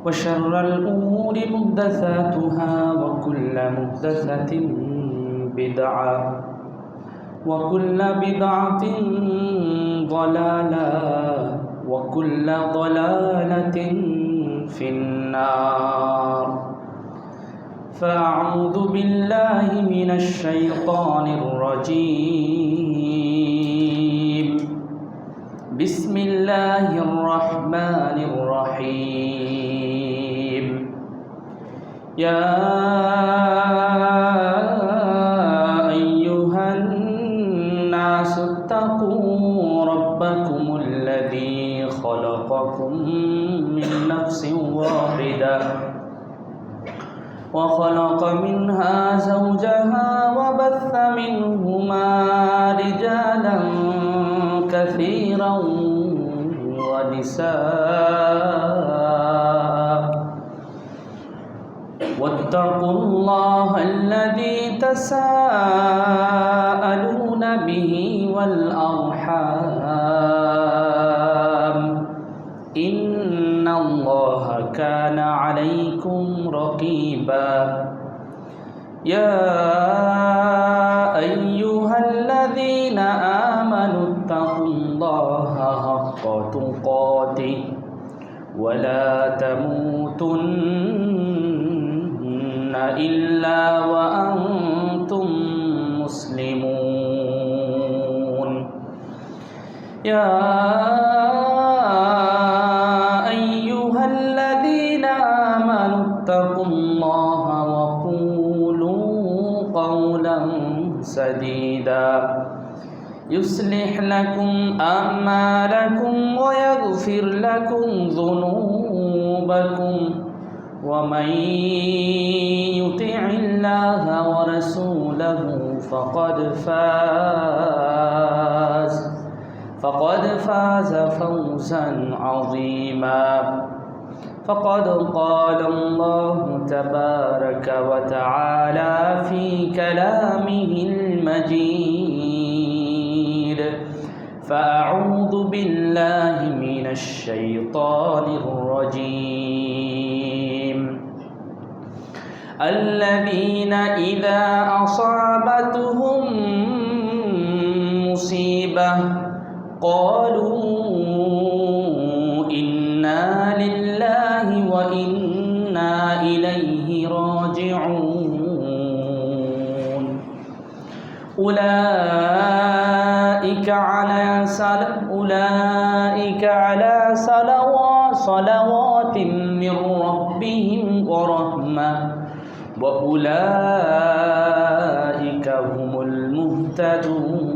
وشر الأمور محدثاتها وكل محدثة بدعة وكل بدعة ضلالة وكل ضلالة في النار. فأعوذ بالله من الشيطان الرجيم. بسم الله الرحمن الرحيم. يا أيها الناس اتقوا ربكم الذي خلقكم من نفس واحدة وخلق منها زوجها وبث منهما رجالا كثيرا ونساء واتقوا الله الذي تساءلون به والأرحام إن الله كان عليكم رقيبا. يا أيها الذين آمنوا اتقوا الله حق تقاته ولا تموتن إلا وأنتم مسلمون. يا أيها الذين آمنوا اتقوا الله وقولوا قولا سديدا يصلح لكم أعمالكم ويغفر لكم ذنوبكم ومن يطع الله ورسوله فقد فاز فوزا عظيما. فقد قال الله تبارك وتعالى في كلامه المجيد. فأعوذ بالله من الشيطان الرجيم. الذين إذا أصابتهم مصيبة قالوا إنا لله وإنا إليه راجعون. أولئك على صلوات من ربهم ورحمة وأولئك هم المهتدون.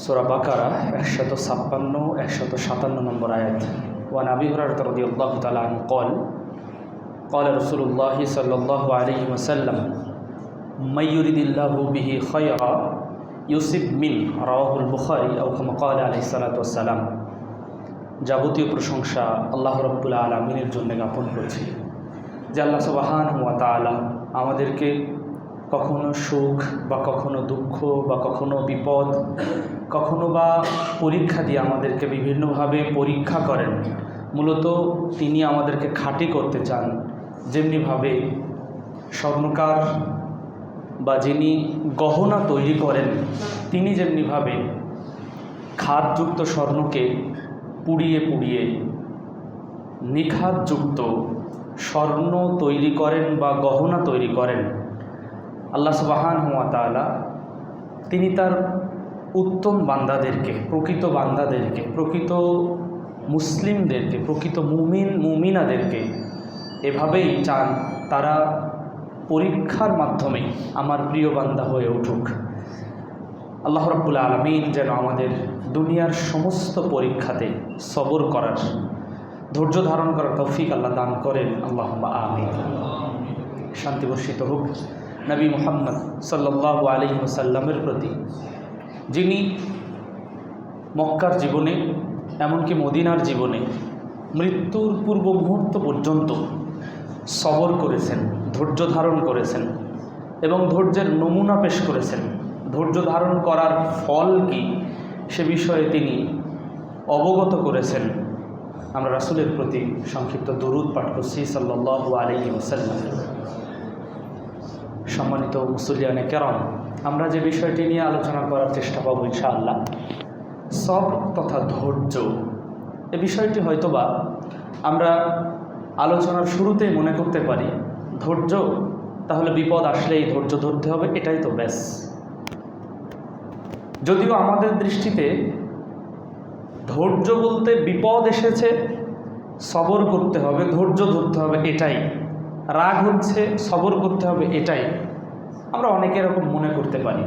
সূরা বাকারা 156-157 নম্বর আয়াত। ওয়ান আবি হুরায়রা রাদিয়াল্লাহু তাআলা আনহু قال قال رسول الله صلى الله عليه وسلم من يريد الله به خيرا يصب منه رواه البخاري أو كما قال عليه الصلاة والسلام. যাবতীয় প্রশংসা আল্লাহ রাব্বুল আলামিনের জন্য জ্ঞাপন করছি যে আল্লাহ সুবহানাহু ওয়া তাআলা আমাদেরকে কখনো সুখ বা কখনো দুঃখ বা কখনো বিপদ কখনো বা পরীক্ষা দিয়ে আমাদেরকে বিভিন্নভাবে পরীক্ষা করেন। মূলত তিনি আমাদেরকে খাঁটি করতে চান। যেমনিভাবে স্বর্ণকার বা যিনি গহনা তৈরি করেন তিনি যেমনিভাবে খাদযুক্ত স্বর্ণকে পুড়িয়ে পুড়িয়ে নিখাতযুক্ত স্বর্ণ তৈরি করেন বা গহনা তৈরি করেন, আল্লাহ সুবহানাহু ওয়া তাআলা তিনি তার উত্তম বান্দাদেরকে, প্রকৃত বান্দাদেরকে, প্রকৃত মুসলিমদেরকে, প্রকৃত মুমিনাদেরকে এভাবেই চান তারা পরীক্ষার মাধ্যমে আমার প্রিয় বান্দা হয়ে উঠুক। আল্লাহ রাব্বুল আলামিন যেন আমাদের দুনিয়ার সমস্ত পরীক্ষাতে সবর করার, ধৈর্য ধারণ করার তৌফিক আল্লাহ দান করেন। আল্লাহুম্মা আমিন। শান্তি বর্ষিত হোক নবী মুহাম্মদ সাল্লাল্লাহু আলাইহি ওয়াসাল্লামের প্রতি, যিনি মক্কার জীবনে এমনকি মদিনার জীবনে মৃত্যুর পূর্ব মুহূর্ত পর্যন্ত সবর করেছেন, ধৈর্য ধারণ করেছেন এবং ধৈর্যের নমুনা পেশ করেছেন। ধৈর্য ধারণ করার ফল কি সে বিষয়ে তিনি অবগত করেছেন। আমরা রাসূলের প্রতি সংক্ষিপ্ত দরুদ পাঠ করছি সাল্লাল্লাহু আলাইহি ওয়াসাল্লাম। সম্মানিত মুসল্লিয়ানে কেরাম, আমরা যে বিষয়টি নিয়ে আলোচনা করার চেষ্টা করব ইনশাআল্লাহ, সবর তথা ধৈর্য। এই বিষয়টি হয়তোবা আমরা আলোচনার শুরুতেই মনে করতে পারি ধৈর্য, তাহলে বিপদ আসলেই ধৈর্য ধরতে হবে, এটাই তো ব্যাস। যদিও আমাদের দৃষ্টিতে ধৈর্য বলতে বিপদ এসেছে সবর করতে হবে, ধৈর্য ধরতে হবে, এটাই। রাগ হচ্ছে সবর করতে হবে, এটাই আমরা অনেকে এরকম মনে করতে পারি।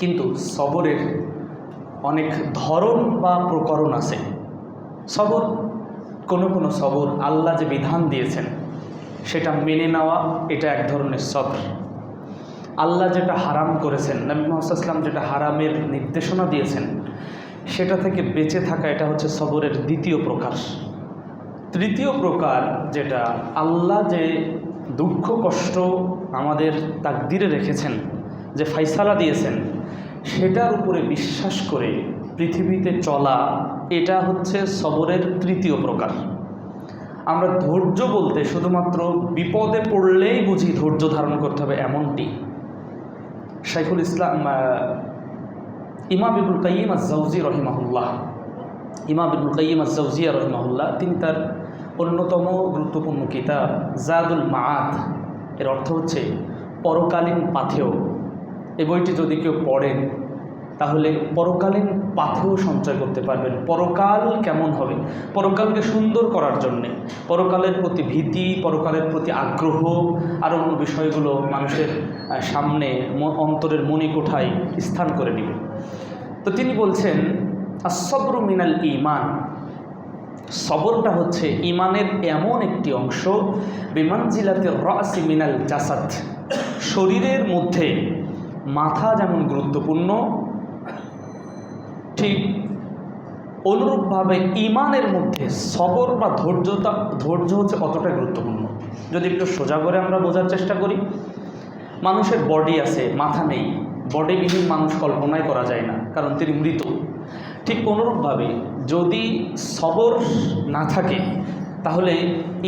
কিন্তু সবরের অনেক ধরন বা প্রকরণ আছে। সবর, কোনো সবর আল্লাহ যে বিধান দিয়েছেন সেটা মেনে নেওয়া, এটা এক ধরনের সবর। আল্লাহ যেটা হারাম করেছেন, নবী মুহাম্মদ সাল্লাল্লাহু আলাইহি ওয়াসাল্লাম যেটা হারামের নির্দেশনা দিয়েছেন সেটা থেকে বেঁচে থাকা, এটা হচ্ছে সবরের দ্বিতীয় প্রকার। তৃতীয় প্রকার যেটা, আল্লাহ যে দুঃখ কষ্ট আমাদের তাকদিরে রেখেছেন, যে ফায়সালা দিয়েছেন, সেটার উপরে বিশ্বাস করে পৃথিবীতে চলা, এটা হচ্ছে সবরের তৃতীয় প্রকার। আমরা ধৈর্য বলতে শুধুমাত্র বিপদে পড়লেই বুঝি ধৈর্য ধারণ করতে হবে এমনটি। শাইখুল ইসলাম ইমাম ইবনুল কাইয়িম আজ-জাওজি রহিমাহুল্লাহ, ইমাম ইবনুল কাইয়িম আজ-জাওজিয়া রহিমাহুল্লাহ, তিনি তার অন্যতম গুরুত্বপূর্ণ কিতাব জাদুল মাআদ, এর অর্থ হচ্ছে পরকালীন পাথেয়, এই বইটি যদি কেউ পড়েন তাহলে পরকালীন পাথেয় সঞ্চয় করতে পারবেন। পরকাল কেমন হবে, পরকালকে সুন্দর করার জন্যে, পরকালের প্রতি ভীতি, পরকালের প্রতি আগ্রহ আর অন্য বিষয়গুলো মানুষের সামনে অন্তরের মণিকোঠায় স্থান করে নেবে। তো তিনি বলছেন আস-সবরু মিনাল ঈমান, সবরটা হচ্ছে ঈমানের এমন একটি অংশ, বিমানজিলাতির রাসি মিনাল জাসাদ, শরীরের মধ্যে মাথা যেমন গুরুত্বপূর্ণ, ঠিক অনুরূপভাবে ঈমানের মধ্যে সবর বা ধৈর্য হচ্ছে অতটাই গুরুত্বপূর্ণ। যদি একটু সোজা করে আমরা বোঝার চেষ্টা করি, মানুষের বডি আছে, মাথা নেই, বডিবিহীন মানুষ কল্পনাই করা যায় না, কারণ তিনি মৃত। ঠিক অনুরূপভাবে যদি সবর না থাকে তাহলে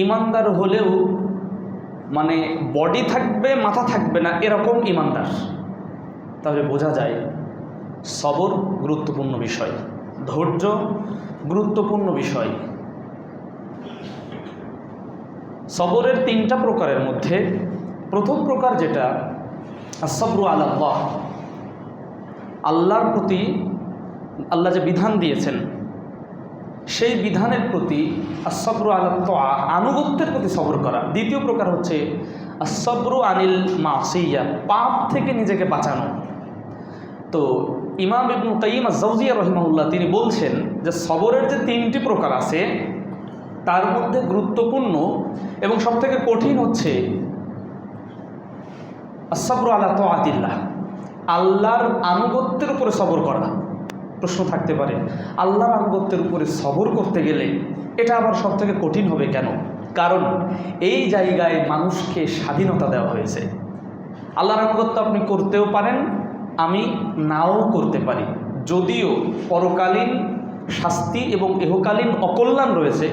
ঈমানদার হলেও মানে বডি থাকবে মাথা থাকবে না, এরকম ঈমানদার। তাহলে বোঝা যায় সবর গুরুত্বপূর্ণ বিষয়, ধৈর্য গুরুত্বপূর্ণ বিষয়। সবরের তিনটা প্রকারের মধ্যে প্রথম প্রকার যেটা আস-সবরু আলাল্লাহ, আল্লাহর প্রতি, আল্লাহ যে বিধান দিয়েছেন সেই বিধানের প্রতি, আস-সবরু আলা তাআ, আনুগত্যের প্রতি সবর করা। দ্বিতীয় প্রকার হচ্ছে আস-সবরু আনিল মাসিয়া, পাপ থেকে নিজেকে বাঁচানো। তো ইমাম ইবনুল কাইয়িম আজ-জাওজিয়া রাহিমাহুল্লাহ তিনি বলছেন যে সবরের যে তিনটি প্রকার আছে তার মধ্যে গুরুত্বপূর্ণ এবং সবথেকে কঠিন হচ্ছে আস-সবরু আলা তাআতিল্লাহ, আল্লাহর আনুগত্যের উপরে সবর করা। প্রশ্ন থাকতে পারে, আল্লাহর আনুগত্যের উপরে সবর করতে গেলে এটা আবার সবথেকে কঠিন হবে কেন? কারণ এই জায়গায় মানুষকে স্বাধীনতা দেওয়া হয়েছে। আল্লাহর আনুগত্য আপনি করতেও পারেন, আমি নাও করতে পারি, যদিও পরকালীন শাস্তি এবং ইহকালীন অকল্যাণ রয়েছে।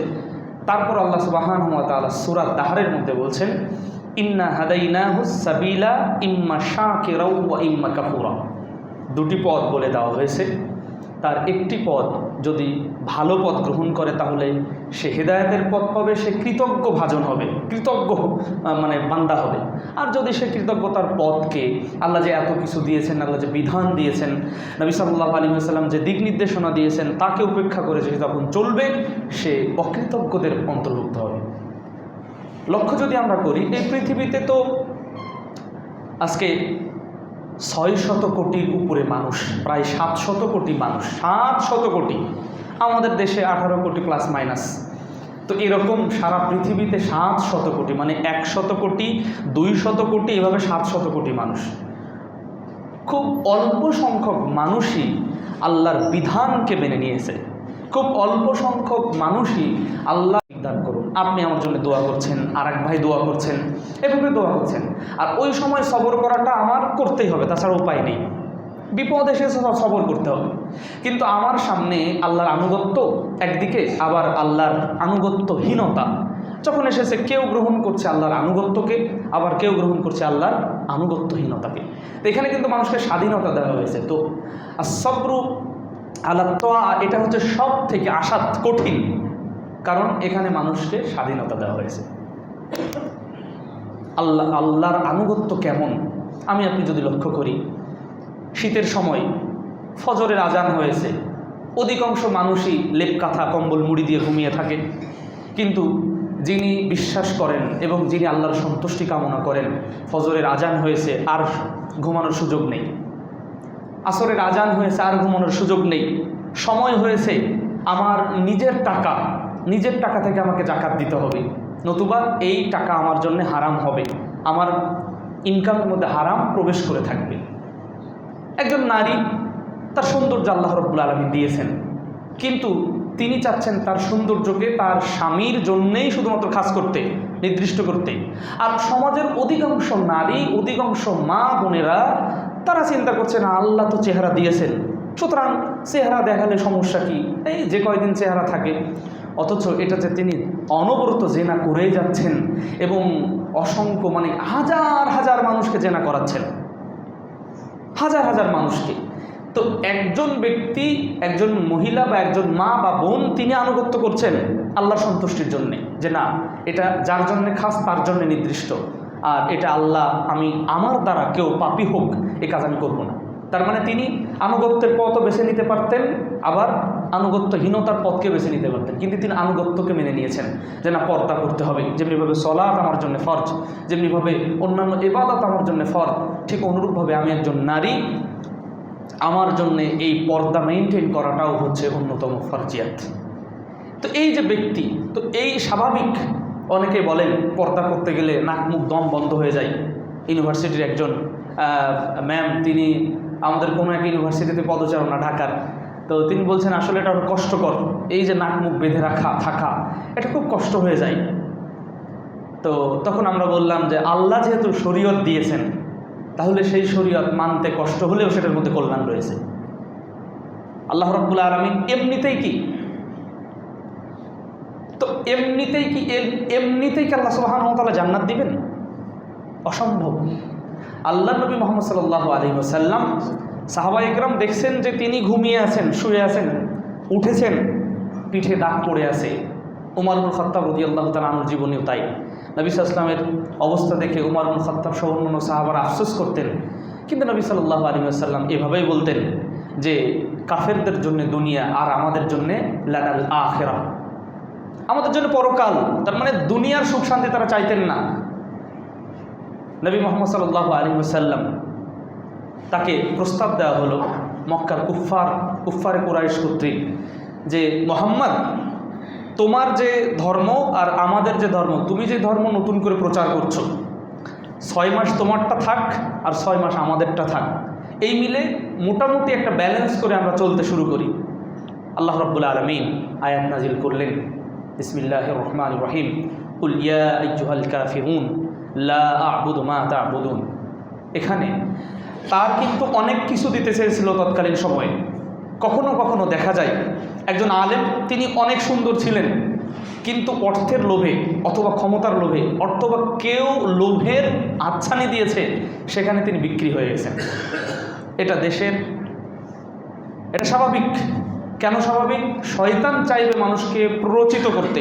তারপর আল্লাহ সুবহানাহু ওয়া তাআলা সূরা দাহরের মধ্যে বলছেন, ইন্না হাদাইনাহুস সাবিলা ইম্মা শাকিরা ওয়া ইম্মা কাফুরা। দুটি পথ বলে দেওয়া হয়েছে, তার একটি পথ যদি ভালো পথ গ্রহণ করে তাহলে সে হেদায়েতের পথ পাবে, সে কৃতজ্ঞ ভাজন হবে, কৃতজ্ঞ মানে বান্দা হবে। আর যদি সে কৃতজ্ঞতার পথকে, আল্লাহ যে এত কিছু দিয়েছেন, আল্লাহ যে বিধান দিয়েছেন, নবী সাল্লাল্লাহু আলাইহি ওয়াসাল্লাম যে দিক নির্দেশনা দিয়েছেন, তাকে উপেক্ষা করে সে যখন চলবে সে অকৃতজ্ঞদের অন্তর্ভুক্ত হবে। লক্ষ্য যদি আমরা করি, এই পৃথিবীতে তো আজকে 600 কোটির উপরে মানুষ, প্রায় 700 কোটি মানুষ, 700 কোটি, আমাদের দেশে 18 কোটি প্লাস মাইনাস। তো এরকম সারা পৃথিবীতে 700 কোটি, মানে 100 কোটি 200 কোটি, এভাবে 700 কোটি মানুষ। খুব অল্প সংখ্যক মানুষই আল্লাহর বিধানকে মেনে নিয়েছে, খুব অল্প সংখ্যক মানুষই আল্লাহ দান করুন, আপনি আমার জন্য দোয়া করছেন, আর এক ভাই দোয়া করছেন, এভাবে দোয়া করছেন। আর ওই সময় সবর করাটা আমার করতেই হবে, তাছাড়া উপায় নেই। বিপদ এসেছে সবর করতে হবে। কিন্তু আমার সামনে আল্লাহর আনুগত্য একদিকে, আবার আল্লাহর আনুগত্যহীনতা যখন এসেছে, কেউ গ্রহণ করছে আল্লাহর আনুগত্যকে, আবার কেউ গ্রহণ করছে আল্লাহর আনুগত্যহীনতাকে। তো এখানে কিন্তু মানুষকে স্বাধীনতা দেওয়া হয়েছে। তো আসসাবরু আলা তাআ এটা হচ্ছে সব থেকে আসাদ কঠিন, কারণ এখানে মানুষকে স্বাধীনতা দেওয়া হয়েছে। আল্লাহর আনুগত্য কেমন আমি আপনি যদি লক্ষ্য করি, শীতের সময় ফজরের আজান হয়েছে, অধিকাংশ মানুষই লেপ কাঁথা কম্বল মুড়ি দিয়ে ঘুমিয়ে থাকে। কিন্তু যিনি বিশ্বাস করেন এবং যিনি আল্লাহর সন্তুষ্টি কামনা করেন, ফজরের আজান হয়েছে আর ঘুমানোর সুযোগ নেই, আসরের আজান হয়েছে আর ঘুমানোর সুযোগ নেই, সময় হয়েছে আমার নিজের টাকা থেকে আমাকে জাকাত দিতে হবে, নতুবা এই টাকা আমার জন্য হারাম হবে, আমার ইনকামের মধ্যে হারাম প্রবেশ করে থাকবে। একজন নারী, তার সৌন্দর্য আল্লাহ রাব্বুল আলামিন দিয়েছেন, কিন্তু তিনি চাচ্ছেন তার সৌন্দর্যকে তার স্বামীর জন্যেই শুধুমাত্র খাস করতে, নির্দিষ্ট করতে। আর সমাজের অধিকাংশ নারী, অধিকাংশ মা বোনেরা তারা চিন্তা করছে না আল্লাহ তো চেহারা দিয়েছেন, সুতরাং চেহারা দেখালে সমস্যা কি, এই যে কয়দিন চেহারা থাকে। অথচ এটা যে তিনি অনবরত জেনা করেই যাচ্ছেন এবং অসংখ্য হাজার হাজার মানুষকে জেনা করাচ্ছেন, হাজার হাজার মানুষকে। তো একজন ব্যক্তি, একজন মহিলা বা একজন মা বা বোন, তিনি আনুগত্য করছেন আল্লাহর সন্তুষ্টির জন্যে, যে না এটা যার জন্যে খাস তার জন্য নির্দিষ্ট, আর এটা আল্লাহ, আমি আমার দ্বারা কেউ পাপী হোক এ কাজ আমি করব না। তার মানে তিনি আনুগত্যের পথও বেছে নিতে পারতেন, আবার আনুগত্যহীনতার পথকে বেছে নিতে পারতেন, কিন্তু তিনি আনুগত্যকে মেনে নিয়েছেন যে না পর্দা করতে হবে। যেমনিভাবে সলাত আমার জন্য ফরজ, যেমনিভাবে অন্যান্য ইবাদত আমার জন্য ফরজ, ঠিক অনুরূপভাবে আমি একজন নারী, আমার জন্য এই পর্দা মেনটেন করাটাও হচ্ছে অন্যতম ফরজিয়াত। তো এই যে ব্যক্তি, তো এই স্বাভাবিক, অনেকে বলেন পর্দা করতে গেলে নাক মুখ দম বন্ধ হয়ে যায়। ইউনিভার্সিটির একজন ম্যাম, তিনি আমাদের কোনো এক ইউনিভার্সিটিতে পদচারণা ঢাকার, তো তিনি বলছেন আসলে এটা কষ্টকর, এই যে নাক মুখ বেঁধে থাকা এটা খুব কষ্ট হয়ে যায়। তো তখন আমরা বললাম যে আল্লাহ যেহেতু শরীয়ত দিয়েছেন, তাহলে সেই শরীয়ত মানতে কষ্ট হলেও সেটার মধ্যে কল্যাণ রয়েছে। আল্লাহ রাব্বুল আলামিন এমনিতেই কি আল্লাহ সুবহানাহু ওয়া তাআলা জান্নাত দিবেন? অসম্ভব। আল্লাহ নবী মুহাম্মদ সাল্লাল্লাহু আলাইহি ওয়াসাল্লাম, সাহাবায়ে কেরাম দেখছেন যে তিনি ঘুমিয়ে আছেন, শুয়ে আছেন, উঠেছেন, পিঠে দাগ পড়ে আছে। উমর ইবনে খাত্তাব রাদিয়াল্লাহু তাআলা আনহুর জীবনীও তাই। নবী সাল্লাল্লাহু আলাইহি ওয়াসাল্লামের অবস্থা দেখে উমর ইবনে খাত্তাব সহ অন্যান্য সাহাবারা আফসোস করতেন, কিন্তু নবী সাল্লাল্লাহু আলাইহি ওয়াসাল্লাম এভাবেই বলতেন যে কাফেরদের জন্য দুনিয়া আর আমাদের জন্য লানাল আখিরাহ, আমাদের জন্য পরকাল। তার মানে দুনিয়ার সুখ শান্তি তারা চাইতেন না। নবী মুহাম্মদ সাল্লাল্লাহু আলাইহি ওয়াসাল্লাম তাকে প্রস্তাব দেওয়া হলো মক্কার কুফফারে কুরাইশ কর্তৃক, যে মুহাম্মদ, তোমার যে ধর্ম আর আমাদের যে ধর্ম, তুমি যে ধর্ম নতুন করে প্রচার করছো, 6 মাস তোমারটা থাক আর 6 মাস আমাদেরটা থাক, এই মিলে মোটামুটি একটা ব্যালেন্স করে আমরা চলতে শুরু করি। আল্লাহ রাব্বুল আলামিন আয়াত নাজিল করলেন, বিসমিল্লাহির রহমানির রহিম, কুল ইয়া আইয়ুহাল কাফিরুন লা আ'বুদু মা তা'বুদুন। এখানে তার কিন্তু অনেক কিছু দিতে চেয়েছিল তৎকালীন সময়ে। কখনো কখনো দেখা যায় একজন আলেম, তিনি অনেক সুন্দর ছিলেন, কিন্তু অর্থের লোভে অথবা ক্ষমতার লোভে অথবা কেউ লোভের আচ্ছানি দিয়েছে, সেখানে তিনি বিক্রি হয়ে গেছেন। এটা এটা স্বাভাবিক। কেন স্বাভাবিক? শয়তান চাইবে মানুষকে প্ররোচিত করতে,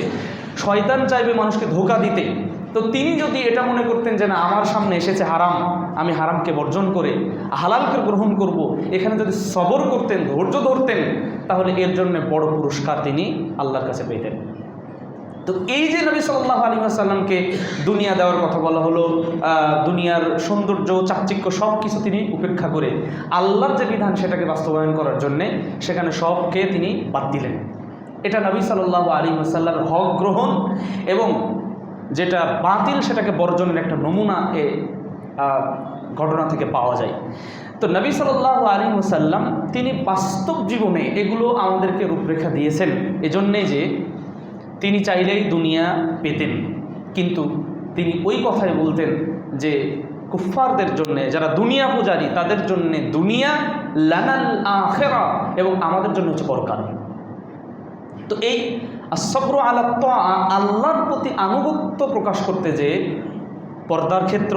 শয়তান চাইবে মানুষকে ধোঁকা দিতে। তো তিনি যদি এটা মনে করতেন যে না আমার সামনে এসেছে হারাম, আমি হারামকে বর্জন করে হালালকে গ্রহণ করব, এখানে যদি সবর করতেন, ধৈর্য ধরতেন, তাহলে এর জন্য বড় পুরস্কার তিনি আল্লাহর কাছে পেতেন। তো এই যে নবী সাল্লাল্লাহু আলাইহি ওয়াসাল্লামকে দুনিয়া দেওয়ার কথা বলা হলো, দুনিয়ার সৌন্দর্য চাকচিক্য সব কিছু তিনি উপেক্ষা করে আল্লাহর যে বিধান সেটাকে বাস্তবায়ন করার জন্যে সেখানে সবকে তিনি বাদ দিলেন। এটা নবী সাল্লাল্লাহু আলাইহি ওয়াসাল্লামের হক গ্রহণ এবং যেটা বাতিল সেটাকে বর্জনের একটা নমুনা এ ঘটনা থেকে পাওয়া যায়। তো নবী সাল্লাল্লাহু আলাইহি ওয়াসাল্লাম তিনি বাস্তব জীবনে এগুলো আমাদেরকে রূপরেখা দিয়েছেন, এজন্যই যে তিনি চাইলেই দুনিয়া পেতেন, কিন্তু তিনি ওই কথাই বলতেন যে কুফফারদের জন্য, যারা দুনিয়া পূজারী, তাদের জন্য দুনিয়া, লানাল আখিরা, এবং আমাদের জন্য হচ্ছে পরকাল। তো এই আসবরু আলা তাআ, আল্লাহর প্রতি আনুগত্য প্রকাশ করতে যে পর্দার ক্ষেত্র,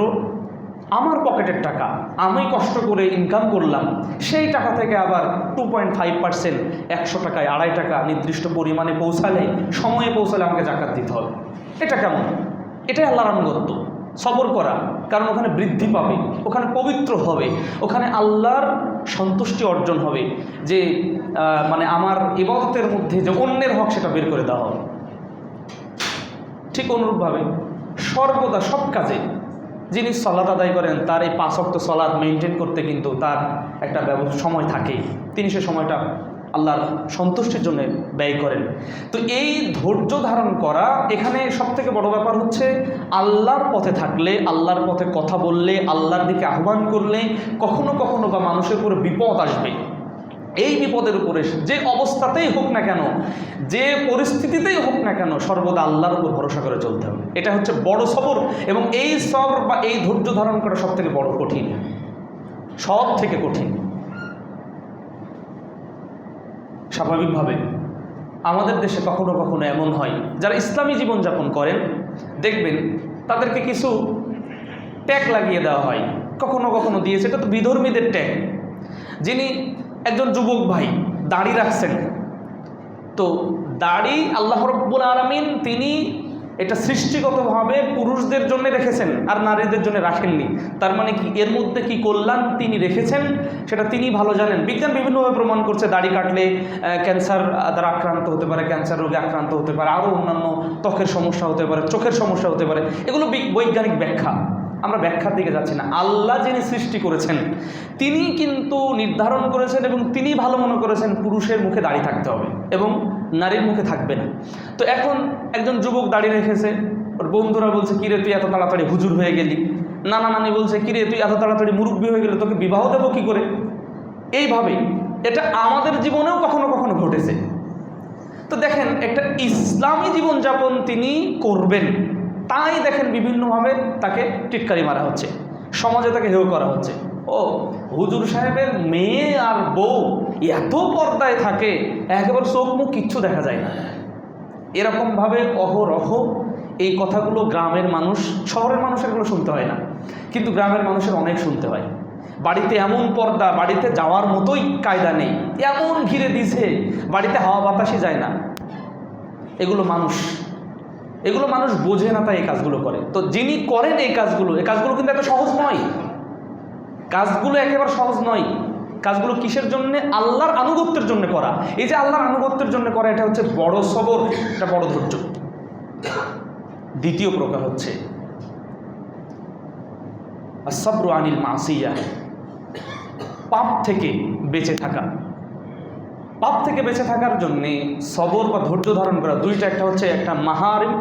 আমার পকেটের টাকা আমি কষ্ট করে ইনকাম করলাম, সেই টাকা থেকে আবার 2.5%, 100 টাকায় 2.5 টাকা নির্দিষ্ট পরিমাণে পৌঁছালে, সময়ে পৌঁছালে আমাকে জাকাত দিতে হবে। এটা কেমন? এটাই আল্লাহর আনুগত্য, সবর করা। কারণ ওখানে বৃদ্ধি পাবে, ওখানে পবিত্র হবে, ওখানে আল্লাহর সন্তুষ্টি অর্জন হবে, যে মানে আমার ইবাদতের মধ্যে যে অন্যের হক সেটা বের করে দেওয়া হবে। ঠিক অনুরূপভাবে সর্বদা সব কাজে যিনি সালাত আদায় করেন, তার এই 5 ওয়াক্ত সালাত মেনটেন করতে কিন্তু তার একটা সময় থাকেই, তিনি সে সময়টা আল্লাহর সন্তুষ্টির জন্য ব্যয় করেন। তো এই ধৈর্য ধারণ করা, এখানে সবথেকে বড় ব্যাপার হচ্ছে আল্লাহর পথে থাকলে, আল্লাহর পথে কথা বললে, আল্লাহর দিকে আহ্বান করলে কখনো কখনো বা মানুষের উপরে বিপদ আসবে। এই বিপদের উপরে যে অবস্থাতেই হোক না কেন, যে পরিস্থিতিতেই হোক না কেন, সর্বদা আল্লাহর উপর ভরসা করে চলতে হবে। এটা হচ্ছে বড় সবর, এবং এই সবর বা এই ধৈর্য ধারণ করা সব থেকে বড় কঠিন, সব থেকে কঠিন। স্বাভাবিকভাবে আমাদের দেশে কখনো কখনো এমন হয়, যারা ইসলামী জীবনযাপন করেন দেখবেন তাদেরকে কিছু ট্যাগ লাগিয়ে দেওয়া হয়, কখনো কখনো দিয়েছে, এটা তো বিধর্মীদের ট্যাগ। যিনি একজন যুবক ভাই দাড়ি রাখছেন, তো দাড়ি আল্লাহ রাব্বুল আলামিন তিনি এটা সৃষ্টিগতভাবে পুরুষদের জন্য রেখেছেন আর নারীদের জন্য রাখেননি। তার মানে কি, এর মধ্যে কি কল্যাণ তিনি রেখেছেন সেটা তিনি ভালো জানেন। বিজ্ঞান বিভিন্নভাবে প্রমাণ করছে দাড়ি কাটলে ক্যান্সার দ্বারা আক্রান্ত হতে পারে, ক্যান্সার রোগে আক্রান্ত হতে পারে, আরও অন্যান্য ত্বকের সমস্যা হতে পারে, চোখের সমস্যা হতে পারে। এগুলো বৈজ্ঞানিক ব্যাখ্যা, আমরা ব্যাখ্যার দিকে যাচ্ছি না। আল্লাহ যিনি সৃষ্টি করেছেন তিনি কিন্তু নির্ধারণ করেছেন এবং তিনি ভালো মনে করেছেন পুরুষের মুখে দাড়ি থাকতে হবে এবং নারীর মুখে থাকবে না। তো এখন একজন যুবক দাড়ি রেখেছে, ওর বন্ধুরা বলছে কিরে তুই এত তাড়াতাড়ি হুজুর হয়ে গেলি, নানা নানি বলছে কিরে তুই এত তাড়াতাড়ি মুরব্বী হয়ে গেলি, তোকে বিবাহ দেবো কী করে। এইভাবে এটা আমাদের জীবনেও কখনো কখনো ঘটেছে। তো দেখেন, একটা ইসলামী জীবনযাপন তিনি করবেন, তাই দেখেন বিভিন্নভাবে তাকে টিটকারি মারা হচ্ছে, সমাজে তাকে হেয় করা হচ্ছে। ও হুজুর সাহেবের মেয়ে আর বউ এত পর্দায় থাকে, একেবারে চোখ মুখ কিচ্ছু দেখা যায় না। এরকমভাবে অহরহ এই কথাগুলো গ্রামের মানুষ, শহরের মানুষের এগুলো শুনতে হয় না, কিন্তু গ্রামের মানুষের অনেক শুনতে হয়। বাড়িতে এমন পর্দা, বাড়িতে যাওয়ার মতোই কায়দা নেই, এমন ঘিরে দিছে বাড়িতে হাওয়া বাতাসই যায় না। এগুলো মানুষ বোঝে না, তাই এই কাজগুলো করে। তো যিনি করেন এই কাজগুলো কিন্তু এত সহজ নয়, কাজগুলো একেবারে সহজ নয়। কাজগুলো কিসের জন্য? আল্লাহর আনুগত্যের জন্য করা। এই যে আল্লাহর আনুগত্যের জন্য করা, এটা হচ্ছে বড় সবর, এটা বড় ধৈর্য। দ্বিতীয় প্রকার হচ্ছে আসসাবরু আনিল মাসিয়া, পাপ থেকে বেঁচে থাকা। পাপ থেকে বেঁচে থাকার জন্যে সবর বা ধৈর্য ধারণ করা দুইটা, একটা হচ্ছে একটা মাহারিম,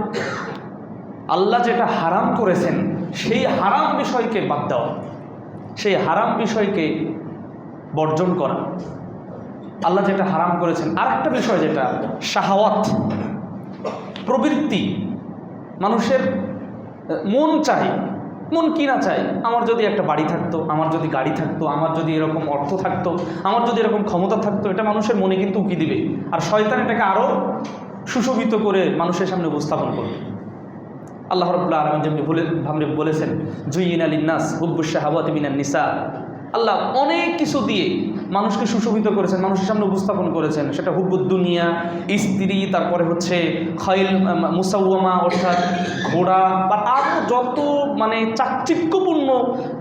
আল্লাহ যেটা হারাম করেছেন সেই হারাম বিষয়কে বাদ দেওয়া, সেই হারাম বিষয়কে বর্জন করা, আল্লাহ যেটা হারাম করেছেন। আর একটা বিষয় যেটা শাহাওয়াত, প্রবৃত্তি, মানুষের মন চায়, মন কি না চায়। আমার যদি একটা বাড়ি থাকতো, আমার যদি গাড়ি থাকতো, আমার যদি এরকম অর্থ থাকতো, আমার যদি এরকম ক্ষমতা থাকতো, এটা মানুষের মনে কিন্তু উকি দিবে, আর শয়তান এটাকে আরও সুশোভিত করে মানুষের সামনে উপস্থাপন করবে। আল্লাহ রাব্বুল আলামিন যেমনি বলেছেন জুয়িনা লিন্নাস হুব্বুশ শাহাওয়াতি মিনান নিসা, আল্লাহ অনেক কিছু দিয়ে মানুষকে সুশোভিত করেছেন, মানুষের সামনে উপস্থাপন করেছেন। সেটা হুব্বুদ দুনিয়া, স্ত্রী, তারপরে হচ্ছে খাইল মুসাওয়ামা অর্থাৎ ঘোড়া, বা আরও যত চাকচিক্যপূর্ণ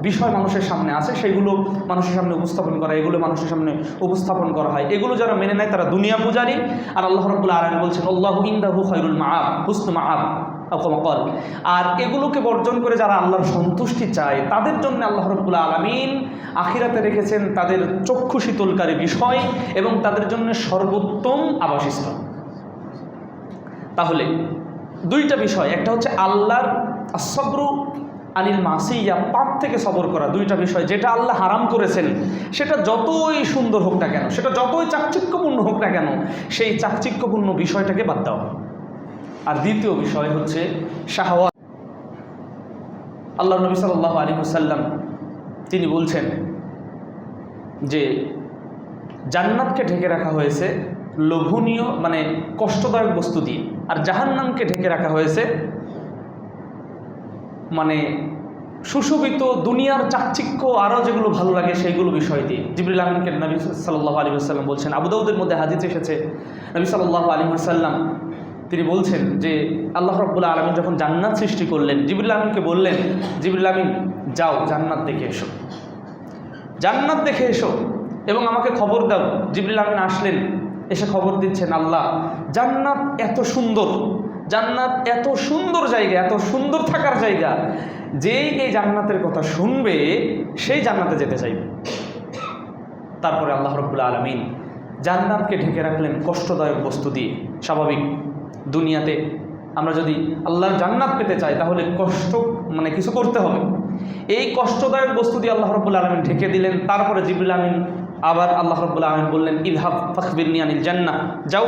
বিষয় মানুষের সামনে আছে সেগুলো মানুষের সামনে উপস্থাপন করা, এগুলো মানুষের সামনে উপস্থাপন করা হয়। এগুলো যারা মেনে নেয় তারা দুনিয়া পূজারী। আর আল্লাহ রাব্বুল আলামিন বলছেন আল্লাহু ইনদাহু খায়রুল মাআব, হুসনু মাআব। আর এগুলোকে বর্জন করে যারা আল্লাহর সন্তুষ্টি চায় তাদের জন্য আল্লাহ রাব্বুল আলামিন আখিরাতে রেখেছেন তাদের চক্ষু শীতলকারী বিষয় এবং তাদের জন্য সর্বোত্তম আবাসস্থল। তাহলে দুইটা বিষয়, একটা হচ্ছে আল্লাহর আসবরু আনিল মাসিয়া, পাপ থেকে সবর করা, দুইটা বিষয়। যেটা আল্লাহ হারাম করেছেন সেটা যতই সুন্দর হোক না কেন, সেটা যতই চাকচিক্যপূর্ণ হোক না কেন, সেই চাকচিক্যপূর্ণ বিষয়টাকে বাদ দেওয়া। আর দ্বিতীয় বিষয় হচ্ছে শাহাওয়াত। আল্লাহ নবী সাল্লাল্লাহু আলাইহি ওয়াসাল্লাম তিনি বলছেন যে জান্নাতকে ঢেকে রাখা হয়েছে লোভনীয় মানে কষ্টদায়ক বস্তু দিয়ে, আর জাহান্নামকে ঢেকে রাখা হয়েছে মানে সুশোভিত দুনিয়ার চাকচিক্য আরও যেগুলো ভালো লাগে সেইগুলো বিষয় দিয়ে। জিবরিল আমিনকে নবী সাল্লাল্লাহু আলাইহি ওয়াসাল্লাম বলছেন, আবু দাউদের মধ্যে হাদিস এসেছে, নবী সাল্লাল্লাহু আলাইহি ওয়াসাল্লাম তিনি বলছেন যে আল্লাহ রাব্বুল আলামিন যখন জান্নাত সৃষ্টি করলেন, জিবরিল আমিনকে বললেন, জিবরিল আমিন যাও জান্নাত দেখে এসো, জান্নাত দেখে এসো এবং আমাকে খবর দাও। জিবরিল আমিন আসলেন, এসে খবর দিচ্ছেন, আল্লাহ জান্নাত এত সুন্দর, জান্নাত এত সুন্দর জায়গা, এত সুন্দর থাকার জায়গা, যেই এই জান্নাতের কথা শুনবে সেই জান্নাতে যেতে চাইবে। তারপরে আল্লাহ রাব্বুল আলামিন জান্নাতকে ঢেকে রাখলেন কষ্টদায়ক বস্তু দিয়ে। স্বাভাবিক দুনিয়াতে আমরা যদি আল্লাহর জান্নাত পেতে চাই তাহলে কষ্ট মানে কিছু করতে হবে। এই কষ্টদায়ক বস্তু দিয়ে আল্লাহ রাব্বুল আলামিন ঢেকে দিলেন। তারপরে জিবরিল আমিন আবার আল্লাহ রাব্বুল আলামিন বললেন, ইযহাব ফাখবিরনি আনিল জান্নাহ, যাও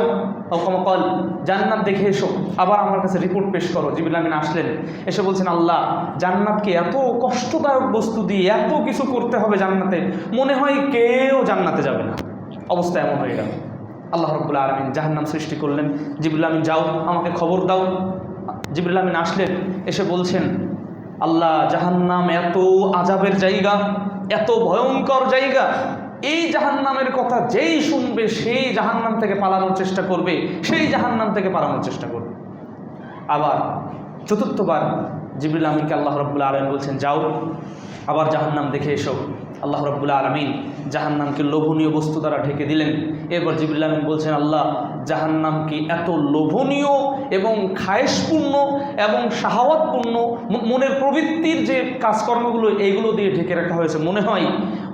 কল জান্নাত দেখে এসো, আবার আমার কাছে রিপোর্ট পেশ করো। জিবরিল আমিন আসলেন, এসে বলছেন, আল্লাহ জান্নাতকে এত কষ্টদায়ক বস্তু দিয়ে এত কিছু করতে হবে জান্নাতে, মনে হয় কেউ জান্নাতে যাবে না। অবস্থা এমন হয়ে গেল। আল্লাহ রাব্বুল আলামিন জাহান্নাম সৃষ্টি করলেন। জিবরিল আমিন যাও আমাকে খবর দাও। জিবরিল আমিন আসলেন, এসে বলছেন, আল্লাহ জাহান্নাম এত আযাবের জায়গা, এত ভয়ঙ্কর জায়গা, এই জাহান্নামের কথা যেই শুনবে সেই জাহান্নাম থেকে পালানোর চেষ্টা করবে, সেই জাহান্নাম থেকে পালানোর চেষ্টা করবে। আবার চতুর্থবার জিবরিল আমিনকে আল্লাহ রাব্বুল আলামিন বলছেন, যাও আবার জাহান্নাম দেখে এসো। আল্লাহ রাব্বুল আলামিন জাহান্নামকে লোভনীয় বস্তু দ্বারা ঢেকে দিলেন। এরপর জিবরিল আমিন বলছেন, আল্লাহ জাহান্নাম কি এত লোভনীয় এবং খায়েশপূর্ণ এবং শাহাওয়াতপূর্ণ, মনের প্রবৃত্তির যে কাজকর্মগুলো এইগুলো দিয়ে ঢেকে রাখা হয়েছে, মনে হয়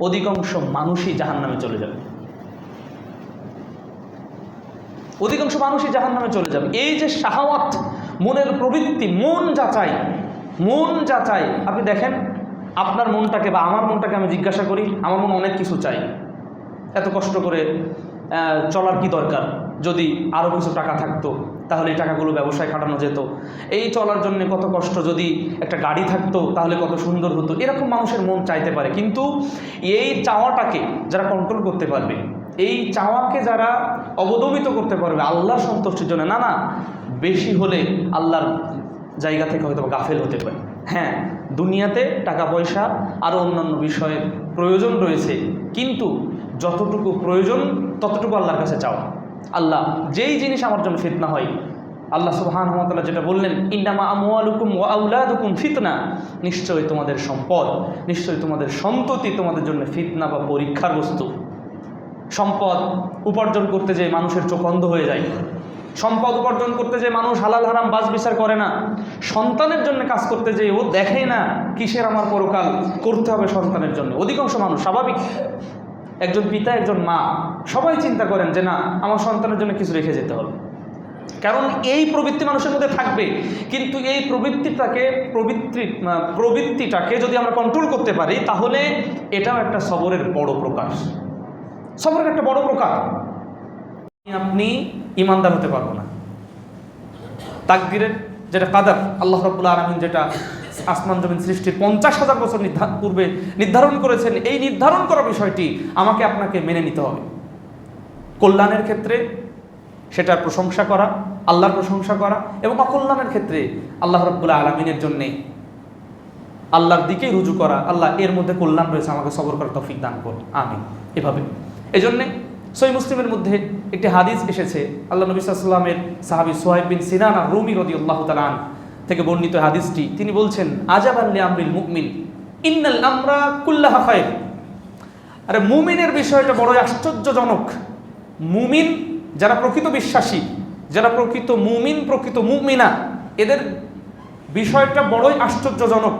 অধিকাংশ মানুষই জাহান্নামে চলে যাবে, অধিকাংশ মানুষই জাহান্নামে চলে যাবে। এই যে শাহাওয়াত, মনের প্রবৃত্তি, মন যাচাই। আপনি দেখেন আপনার মনটাকে বা আমার মনটাকে আমি জিজ্ঞাসা করি, আমার মন অনেক কিছু চাই। এত কষ্ট করে চলার কি দরকার? যদি আরও কিছু টাকা থাকতো তাহলে এই টাকাগুলো ব্যবসায় খাটানো যেত। এই চলার জন্য কত কষ্ট, যদি একটা গাড়ি থাকতো তাহলে কত সুন্দর হতো। এরকম মানুষের মন চাইতে পারে, কিন্তু এই চাওয়াটাকে যারা কন্ট্রোল করতে পারবে, এই চাওয়াকে যারা অবদমিত করতে পারবে আল্লাহর সন্তুষ্টির জন্য, না বেশি হলে আল্লাহর জায়গা থেকে হয়তো গাফেল হতে পারে। হ্যাঁ, দুনিয়াতে টাকা পয়সা আরও অন্যান্য বিষয়ের প্রয়োজন রয়েছে, কিন্তু যতটুকু প্রয়োজন ততটুকু আল্লাহর কাছে চাও। আল্লাহ যেই জিনিস আমার জন্য ফিতনা হয়, আল্লাহ সুবহানাহু ওয়া তাআলা যেটা বললেন, ইন্নামা আমওয়ালুকুম ওয়া আওলাদুকুম ফিতনা, নিশ্চয়ই তোমাদের সম্পদ, নিশ্চয়ই তোমাদের সন্ততি তোমাদের জন্য ফিতনা বা পরীক্ষার বস্তু। সম্পদ উপার্জন করতে যেয়ে মানুষের চোখ অন্ধ হয়ে যায়, সম্পদ উপার্জন করতে যেয়ে মানুষ হালাল হারাম বাছ বিচার করে না, সন্তানের জন্য কাজ করতে যেয়ে ও দেখে না কিসের আমার পরকাল, করতে হবে সন্তানের জন্য। অধিকাংশ মানুষ, স্বাভাবিক একজন পিতা একজন মা সবাই চিন্তা করেন যে না আমার সন্তানের জন্য কিছু রেখে যেতে হবে, কারণ এই প্রবৃত্তি মানুষের মধ্যে থাকবে। কিন্তু এই প্রবৃত্তিটাকে যদি আমরা কন্ট্রোল করতে পারি তাহলে এটাও একটা সবরের বড় প্রকাশ, সবরের একটা বড় প্রকার। আপনি ইমানদার হতে পারবো না। তাকদীরের যেটা কাদার, আল্লাহ রাব্বুল আলামিন যেটা আসমান জমিন সৃষ্টির 50,000 বছর পূর্বে নির্ধারণ করেছেন, এই নির্ধারণ করা বিষয়টি আমাকে আপনাকে মেনে নিতে হবে। কল্যাণের ক্ষেত্রে সেটার প্রশংসা করা, আল্লাহর প্রশংসা করা, এবং অকল্যাণের ক্ষেত্রে আল্লাহ রাব্বুল আলামিনের জন্যে আল্লাহর দিকেই রুজু করা। আল্লাহ এর মধ্যে কল্যাণ রয়েছে, আমাকে সবর করার তৌফিক দান করুন, আমিন। এভাবে এজন্যে সহিহ মুসলিমের মধ্যে একটি হাদিস এসেছে, আল্লাহ নবী সাল্লাল্লাহু আলাইহি ওয়াসাল্লামের সাহাবী সুহাইব বিন সিনান আর-রুমি রাদিয়াল্লাহু তাআলা আনহু থেকে বর্ণিত হাদিসটি। তিনি বলছেন, আজাবান লিআমরিল মুমিন ইন্নাল আমরা কুল্লাহা খায়র। আরে মুমিনের বিষয়টা বড় আশ্চর্যজনক। মুমিন যারা প্রকৃত বিশ্বাসী, যারা প্রকৃত মুমিন, প্রকৃত মুমিনা, এদের বিষয়টা বড়ই আশ্চর্যজনক।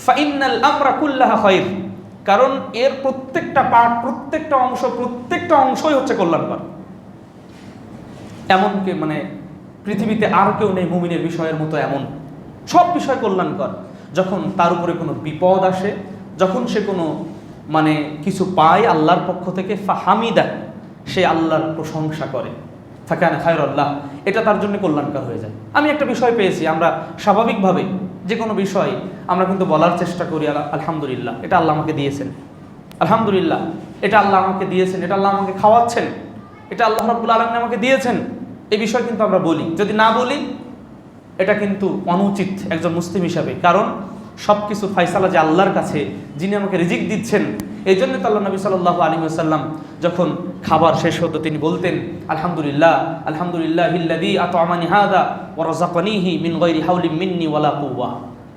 ফাইন্নাল আমরা কুল্লাহা খায়র, কারণ এর প্রত্যেকটা পার্ট, প্রত্যেকটা অংশই হচ্ছে কল্যাণকর। এমনকি মানে পৃথিবীতে আর কেউ নেই মুমিনের বিষয়ের মতো, এমন সব বিষয় কল্যাণকর। যখন তার উপরে কোনো বিপদ আসে, যখন সে কোনো মানে কিছু পায় আল্লাহর পক্ষ থেকে, ফাহামিদা, সে আল্লাহর প্রশংসা করে, ফাকানা খায়রাল্লাহ, এটা তার জন্য কল্যাণকর হয়ে যায়। আমি একটা বিষয় পেয়েছি, আমরা স্বাভাবিকভাবে যে কোনো বিষয় আমরা কিন্তু বলার চেষ্টা করি আলহামদুলিল্লাহ, এটা আল্লাহ আমাকে দিয়েছেন, আলহামদুলিল্লাহ এটা আল্লাহ আমাকে দিয়েছেন, এটা আল্লাহ আমাকে খাওয়াচ্ছেন, এটা আল্লাহ রাব্বুল আলামিন আমাকে দিয়েছেন, এই বিষয় কিন্তু আমরা বলি। যদি না বলি এটা কিন্তু অনুচিত একজন মুসলিম হিসাবে, কারণ সব কিছুর ফায়সালা যে আল্লাহর কাছে, যিনি আমাকে রিজিক দিচ্ছেন। এই জন্য তো আল্লাহ নবী সাল্লাল্লাহু আলাইহি ওয়াসাল্লাম যখন খাবার শেষ হতো তিনি বলতেন আলহামদুলিল্লাহ, আলহামদুলিল্লাহিল্লাযী আত'আমানি হাযা ওয়া রাযাকানিহি মিন গায়রি হাওলিন মিন্নি ওয়ালা কুওয়া।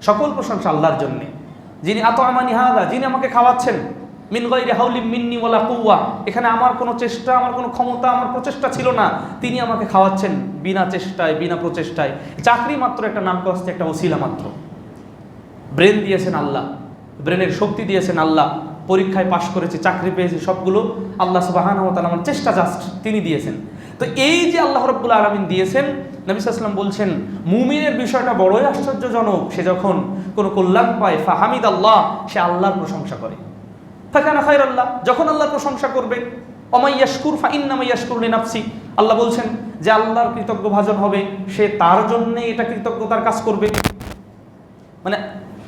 সকল প্রশংসা আল্লাহর জন্য, যিনি আত'আমানি হাযা, যিনি আমাকে খাওয়াচ্ছেন, মিন গায়রি হাওলিন মিন্নি ওয়ালা কুওয়া, এখানে আমার কোনো চেষ্টা, আমার কোনো ক্ষমতা, আমার প্রচেষ্টা ছিল না, তিনি আমাকে খাওয়াচ্ছেন বিনা চেষ্টায়, বিনা প্রচেষ্টায়। চাকরি মাত্র একটা নাম কস্তে, একটা ওসিলা মাত্র। ব্রেন দিয়েছেন আল্লাহ, ব্রেনের শক্তি দিয়েছেন আল্লাহ, পরীক্ষায় পাশ করেছে, চাকরি পেয়েছে, সবগুলো আল্লাহ সুবহানাহু ওয়া তাআলা আমার চেষ্টা জাস্ট তিনি দিয়েছেন। তো এই যে আল্লাহ রাব্বুল আলামিন দিয়েছেন, নবী সাল্লাল্লাহু আলাইহি ওয়াসাল্লাম বলছেন মুমিনের বিষয়টা বড়ই আশ্চর্যজনক। সে যখন কোনো কল্যাণ পায় ফাহামিদাল্লাহ, সে আল্লাহর প্রশংসা করে। ফাকানা খায়রাল্লাহ, যখন আল্লাহর প্রশংসা করবে, ওমাই ইয়াশকুর ফাইন্নামা ইয়াশকুরু লিনাফসি, আল্লাহ বলছেন যে আল্লাহর কৃতজ্ঞ ভাজন হবে, সে তার জন্যে এটা কৃতজ্ঞতার কাজ করবে। মানে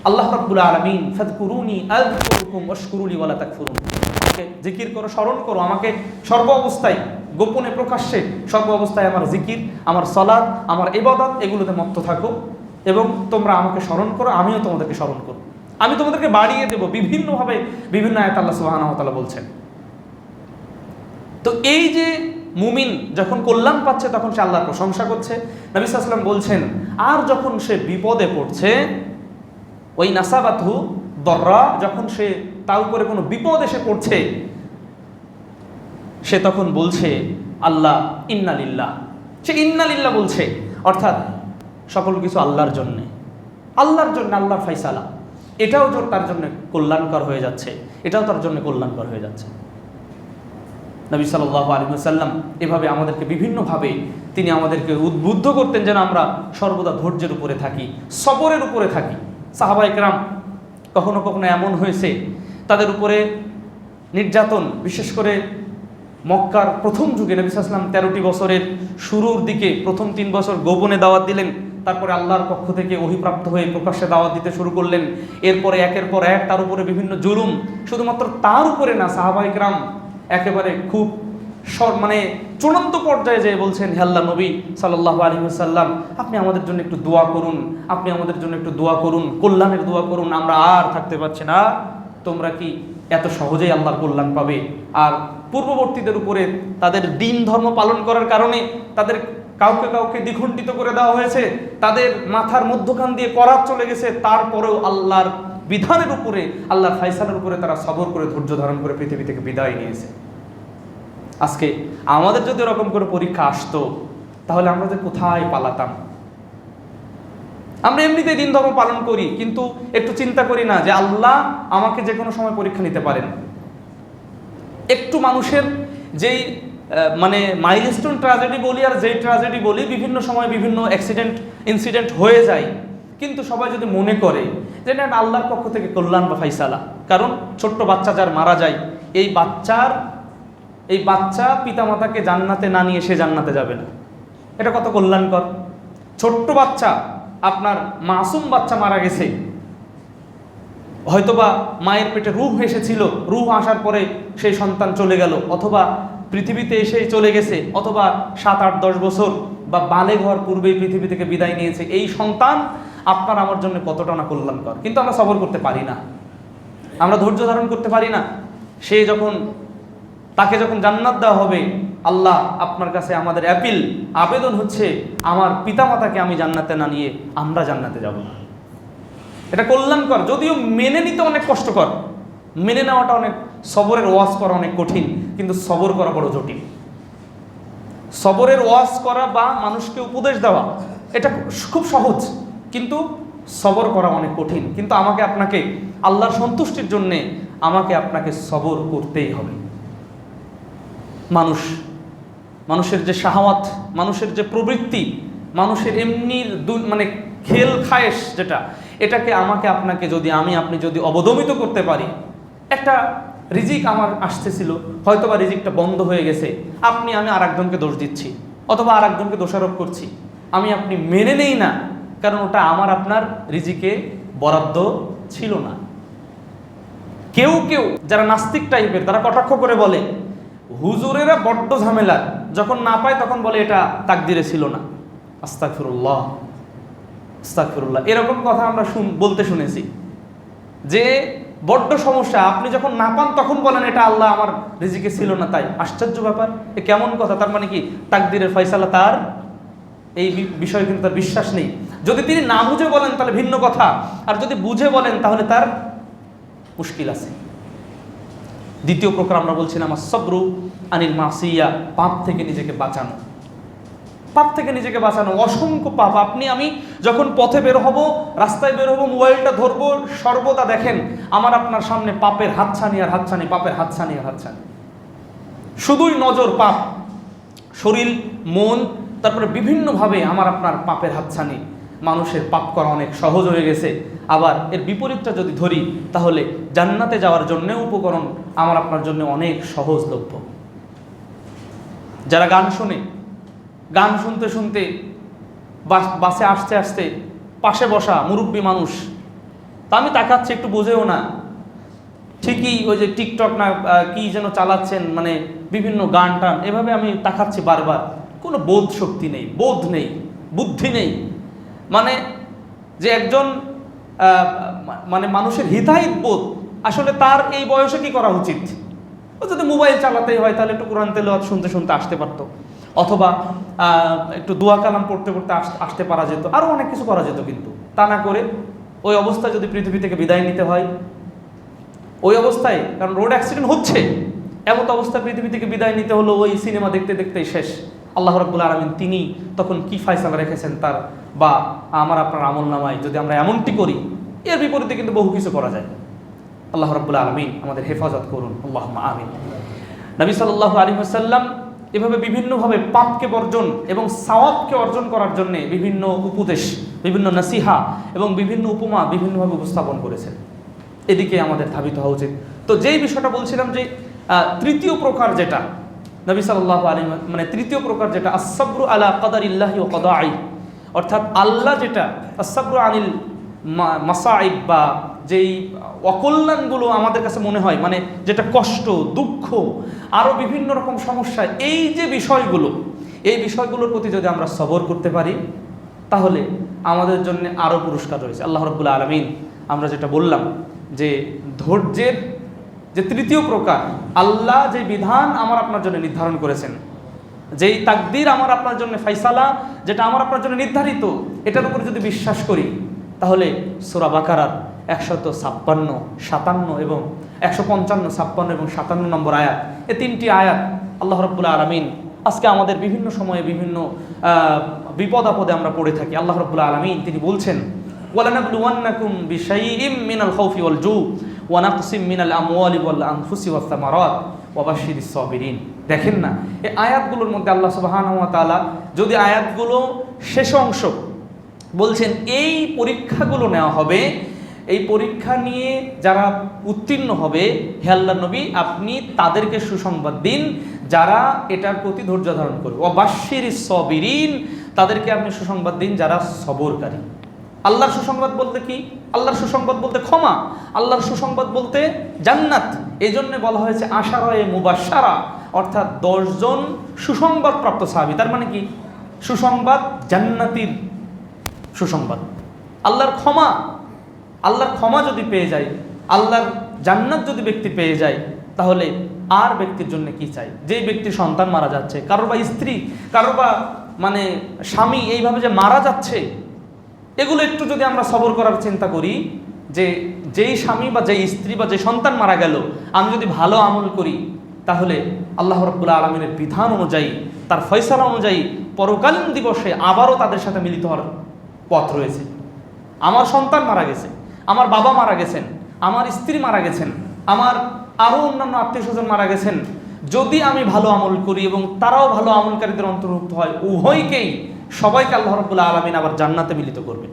আল্লাহ রাব্বুল আলামিন ফাযকুরুনি আযকুরুকুম ওয়াশকুরুলি ওয়ালা তাকফুরুন, আমাকে জিকির করো, স্মরণ করো, আমাকে সর্ব অবস্থায়, গোপনে প্রকাশ্যে, সর্ব অবস্থায় আমার জিকির, আমার সালাত, আমার ইবাদত এগুলোতে মত্ত থাকো, এবং তোমরা আমাকে স্মরণ করো, আমিও তোমাদেরকে স্মরণ করব, আমি তোমাদেরকে বাড়িয়ে দেব। বিভিন্নভাবে বিভিন্ন আয়াত আল্লাহ সুবহানাহু ওয়া তাআলা বলছেন। তো এই যে মুমিন যখন কল্যাণ পাচ্ছে তখন সে আল্লাহর প্রশংসা করছে। নবী সাল্লাল্লাহু আলাইহি ওয়াসাল্লাম বলছেন আর যখন সে বিপদে পড়ছে, ওই নাসাবাতহু দররা, যখন সে তার উপরে কোনো বিপদ এসে পড়ছে, সে তখন বলছে আল্লাহ ইন্না লিল্লাহ, সে ইন্না লিল্লাহ বলছে, অর্থাৎ সকল কিছু আল্লাহর জন্যে, আল্লাহর জন্য, আল্লাহর ফায়সালা, এটাও তার জন্য কল্যাণকর হয়ে যাচ্ছে, এটাও তার জন্য কল্যাণকর হয়ে যাচ্ছে। নবী সাল্লাল্লাহু আলাইহি ওয়াসাল্লাম এভাবে আমাদেরকে বিভিন্নভাবে তিনি আমাদেরকে উদ্বুদ্ধ করতেন যেন আমরা সর্বদা ধৈর্যের উপরে থাকি, সবরের উপরে থাকি। সাহাবায়ে কেরাম কখনো কখনো এমন হয়েছে তাদের উপরে নির্যাতন, বিশেষ করে মক্কার প্রথম যুগে নবী সাল্লাল্লাহু আলাইহি ওয়াসাল্লাম 13টি বছরের শুরুর দিকে প্রথম 3 বছর গোপনে দাওয়াত দিলেন, তারপরে আল্লাহর পক্ষ থেকে ওহীপ্রাপ্ত হয়ে প্রকাশ্যে দাওয়াত দিতে শুরু করলেন। এরপরে একের পর এক তার উপরে বিভিন্ন জুলুম, শুধুমাত্র তার উপরে না, সাহাবায়ে কেরাম একেবারে খুব মানে চূড়ান্ত পর্যায়ে যেয়ে বলছেন হে আল্লাহর নবী সাল্লাল্লাহু আলাইহি ওয়াসাল্লাম, আপনি আমাদের জন্য একটু দোয়া করুন, আপনি আমাদের জন্য একটু দোয়া করুন, কল্যাণের দোয়া করুন, আমরা আর থাকতে পারছি না। তোমরা কি এত সহজেই আল্লাহর কল্যাণ পাবে? আর পূর্ববর্তীদের উপরে তাদের দিন ধর্ম পালন করার কারণে তাদের কাউকে কাউকে দ্বিখণ্ডিত করে দেওয়া হয়েছে, তাদের মাথার মধ্যখান দিয়ে করাত চলে গেছে, তারপরেও আল্লাহর বিধানের উপরে, আল্লাহর ফায়সালার উপরে তারা সবর করে, ধৈর্য ধারণ করে পৃথিবী থেকে বিদায় নিয়েছে। আজকে আমাদের যদি এরকম করে পরীক্ষা আসতো, তাহলে আমরা যে কোথায় পালাতাম। আমরা এমনিতেই দিন ধর্ম পালন করি, কিন্তু একটু চিন্তা করি না যে আল্লাহ আমাকে যে কোনো সময় পরীক্ষা নিতে পারেন। একটু মানুষের যেই মানে মাইলস্টোন ট্র্যাজেডি বলি আর যেই ট্র্যাজেডি বলি, বিভিন্ন সময় বিভিন্ন ইনসিডেন্ট হয়ে যায়, কিন্তু সবাই যদি মনে করে যে না আল্লাহর পক্ষ থেকে কল্যাণ বা ফায়সালা। কারণ ছোট্ট বাচ্চা যার মারা যায়, এই বাচ্চা পিতামাতাকে জান্নাতে না নিয়ে সে জান্নাতে যাবে না, এটা কত কল্যাণকর। ছোট্ট বাচ্চা, আপনার মাসুম বাচ্চা মারা গেছে, হয়তোবা মায়ের পেটে রূহ এসেছিল, রূহ আসার পরে সেই সন্তান চলে গেল, অথবা পৃথিবীতে এসেই চলে গেছে, অথবা 7, 8, 10 বছর বা বালেগ হওয়ার পূর্বেই পৃথিবী থেকে বিদায় নিয়েছে। এই সন্তান আপনার আমার জন্য কতটা না কল্যাণকর, কিন্তু আমরা সবর করতে পারি না, আমরা ধৈর্য ধারণ করতে পারি না। সে যখন তাকে যখন জান্নাত দেওয়া হবে, আল্লাহ আপনার কাছে আমাদের আবেদন হচ্ছে আমার পিতামাতাকে আমি জান্নাতে না নিয়ে আমরা জান্নাতে যাব না। এটা কল্যাণকর, যদিও মেনে নিতে অনেক কষ্টকর, মেনে নেওয়াটা অনেক, সবরের ওয়াজ করা অনেক কঠিন, কিন্তু সবর করা বড় জটিল। সবরের ওয়াজ করা বা মানুষকে উপদেশ দেওয়া এটা খুব সহজ, কিন্তু সবর করা অনেক কঠিন। কিন্তু আমাকে আপনাকে আল্লাহর সন্তুষ্টির জন্যে আমাকে আপনাকে সবর করতেই হবে। মানুষের যে শাহওয়াত, মানুষের যে প্রবৃত্তি, মানুষের এমনি মানে খেল খায়েশ যেটা, এটাকে আমাকে আপনাকে যদি আপনি যদি অবদমিত করতে পারি, একটা রিজিক আমার আসতেছিল, হয়তোবা রিজিকটা বন্ধ হয়ে গেছে, আমি আর একজনকে দোষ দিচ্ছি, অথবা আর একজনকে দোষারোপ করছি, আপনি মেনে নেই না কারণ ওটা আমার আপনার রিজিকে বরাদ্দ ছিল না। কেউ কেউ যারা নাস্তিক টাইপের তারা কটাক্ষ করে বলে হুজুরেরা বড্ড ঝামেলা, যখন না পায় তখন বলে এটা তাকদিরে ছিল না। আস্তাগফিরুল্লাহ, আস্তাগফিরুল্লাহ। এরকম কথা আমরা বলতে শুনেছি যে বড্ড সমস্যা, আপনি যখন না পান তখন বলেন এটা আল্লাহ আমার রিজিকে ছিল না। তাই আশ্চর্য ব্যাপার, এ কেমন কথা? তার মানে কি তাকদিরের ফয়সালা তার এই বিষয়ে কিন্তু তার বিশ্বাস নেই। যদি তিনি না বুঝে বলেন তাহলে ভিন্ন কথা, আর যদি বুঝে বলেন তাহলে তার মুশকিল আছে। দ্বিতীয় প্রকার আমরা বলছিলাম আসসাবরু আনিল মাসিয়া, পাপ থেকে নিজেকে বাঁচানো। পাপ থেকে নিজেকে বাঁচানো, অসংখ্য পাপ। আপনি আমি যখন পথে বের হব, রাস্তায় বের হব, মোবাইলটা ধরবো, সর্বদা দেখেন আমার আপনার সামনে পাপের হাতছানি আর হাতছানি, পাপের হাতছানি আর হাতছানি। শুধুই নজর পাপ, শরীর, মন, তারপরে বিভিন্নভাবে আমার আপনার পাপের হাতছানি। মানুষের পাপ করা অনেক সহজ হয়ে গেছে। আবার এর বিপরীতটা যদি ধরি তাহলে জান্নাতে যাওয়ার জন্য উপকরণ আমার আপনার জন্য অনেক সহজলভ্য। যারা গান শোনে, গান শুনতে শুনতে বাসে আসতে আসতে পাশে বসা মুরব্বী মানুষ, তা আমি তাকাচ্ছি, একটু বুঝেও না, ঠিকই ওই যে টিকটক না কি যেন চালাচ্ছেন, মানে বিভিন্ন গান টান, এভাবে আমি তাকাচ্ছি বারবার। কোনো বোধ শক্তি নেই, বোধ নেই, বুদ্ধি নেই। মানে যে একজন মানে মানুষের হিতাহিত বোধ, আসলে তার এই বয়সে কি করা উচিত? ও যদি মোবাইল চালাতেই হয় তাহলে একটু কোরআন তেলাওয়াত শুনতে শুনতে আসতে পারতো, অথবা একটু দোয়া কালাম পড়তে পড়তে আসতে পারা যেত, আরও অনেক কিছু করা যেত। কিন্তু তা না করে ওই অবস্থায় যদি পৃথিবী থেকে বিদায় নিতে হয়, ওই অবস্থায়, কারণ রোড অ্যাক্সিডেন্ট হচ্ছে, এমন অবস্থায় পৃথিবী থেকে বিদায় নিতে হলো ওই সিনেমা দেখতে দেখতেই শেষ। আল্লাহ রাব্বুল আলামিন তিনি তখন কি ফয়সালা রেখেছেন তার, বা আমার আপনার আমল নামায় যদি আমরা এমনটি করি, এর বিপরীতে কিন্তু বহু কিছু করা যায়। আল্লাহ রাব্বুল আলামিন আমাদের হেফাজত করুন, আল্লাহুম্মা আমিন। নবী সাল্লাল্লাহু আলাইহি ওয়াসাল্লাম এভাবে বিভিন্নভাবে পাপকে বর্জন এবং সওয়াবকে অর্জন করার জন্য বিভিন্ন উপদেশ, বিভিন্ন নসিহা এবং বিভিন্ন উপমা বিভিন্নভাবে উপস্থাপন করেছেন। এদিকে আমাদের ধাবিত হওয়া উচিত। তো যেই বিষয়টা বলছিলাম যে তৃতীয় প্রকার যেটা নবী সাল্লাল্লাহু আলাইহি মানে তৃতীয় প্রকার যেটা আসসাবরু আলা কাদারিল্লাহি ওয়া কাদাই, অর্থাৎ আল্লাহ যেটা আসসাবরু আনিল মাসাইব, বা যেই অকল্যাণগুলো আমাদের কাছে মনে হয়, মানে যেটা কষ্ট, দুঃখ, আরও বিভিন্ন রকম সমস্যা, এই যে বিষয়গুলো, এই বিষয়গুলোর প্রতি যদি আমরা সবর করতে পারি তাহলে আমাদের জন্য আরও পুরস্কার রয়েছে। আল্লাহ রাব্বুল আলামিন আমরা যেটা বললাম যে ধৈর্যের যে তৃতীয় প্রকার, আল্লাহ যে বিধান আমার আপনার জন্য নির্ধারণ করেছেন, যেই তাকদীর আমার আপনার জন্য ফয়সালা যেটা আমার আপনার জন্য নির্ধারিত, এটার উপর যদি বিশ্বাস করি তাহলে সূরা বাকারার 156, 57 এবং 155, 56 এবং 57 নম্বর আয়াত, এই তিনটি আয়াত আল্লাহ রাব্বুল আলামিন আজকে আমাদের বিভিন্ন সময়ে বিভিন্ন বিপদ আপদে আমরা পড়ে থাকি। আল্লাহ রাব্বুল আলামিন তিনি বলছেন ওয়ালানাবলুওয়ান্নাকুম বিশাইইম মিনাল খাউফি ওয়াল জু ওয়া নাকসিম মিনাল আমওয়ালি ওয়াল আনফুসি ওয়াস সামারাত ওয়া বাশশিরিস সাবিরিন। দেখেন না এই আয়াতগুলোর মধ্যে আল্লাহ সুবহানাহু ওয়া তাআলা যদি আয়াতগুলো শেষ অংশ বলছেন এই পরীক্ষাগুলো নেওয়া হবে, এই পরীক্ষা নিয়ে যারা উত্তীর্ণ হবে, হে আল্লাহর নবী আপনি তাদেরকে সুসংবাদ দিন যারা এটার প্রতি ধৈর্য ধারণ করবে। ওয়া বাশশিরিস সাবিরিন, তাদেরকে আপনি সুসংবাদ দিন যারা সবরকারী। আল্লাহর সুসংবাদ বলতে কি? আল্লাহর সুসংবাদ বলতে ক্ষমা, আল্লাহর সুসংবাদ বলতে জান্নাত। এই জন্য বলা হয়েছে আশারায়ে মুবাশশারা, অর্থাৎ 10 জন সুসংবাদ প্রাপ্ত সাহাবী। তার মানে কি? সুসংবাদ জান্নাতির সুসংবাদ, আল্লাহর ক্ষমা। আল্লাহর ক্ষমা যদি পেয়ে যায়, আল্লাহর জান্নাত যদি ব্যক্তি পেয়ে যায়, তাহলে আর ব্যক্তির জন্য কি চাই? যেই ব্যক্তির সন্তান মারা যাচ্ছে, কারোর বা স্ত্রী, কারোর বা মানে স্বামী এইভাবে যে মারা যাচ্ছে, এগুলো একটু যদি আমরা সবর করার চিন্তা করি, যে যেই স্বামী বা যেই স্ত্রী বা যে সন্তান মারা গেল, আমি যদি ভালো আমল করি তাহলে আল্লাহ রাব্বুল আলামিনের বিধান অনুযায়ী, তার ফয়সালা অনুযায়ী পরকালীন দিবসে আবারও তাদের সাথে মিলিত হওয়ার পথ রয়েছে। আমার সন্তান মারা গেছে, আমার বাবা মারা গেছেন, আমার স্ত্রী মারা গেছেন, আমার আরও অন্যান্য আত্মীয় স্বজন মারা গেছেন, যদি আমি ভালো আমল করি এবং তারাও ভালো আমলকারীদের অন্তর্ভুক্ত হয়, উভয়কেই সবাইকে আল্লাহ রাব্বুল আলামিন আবার জান্নাতে মিলিত করবেন।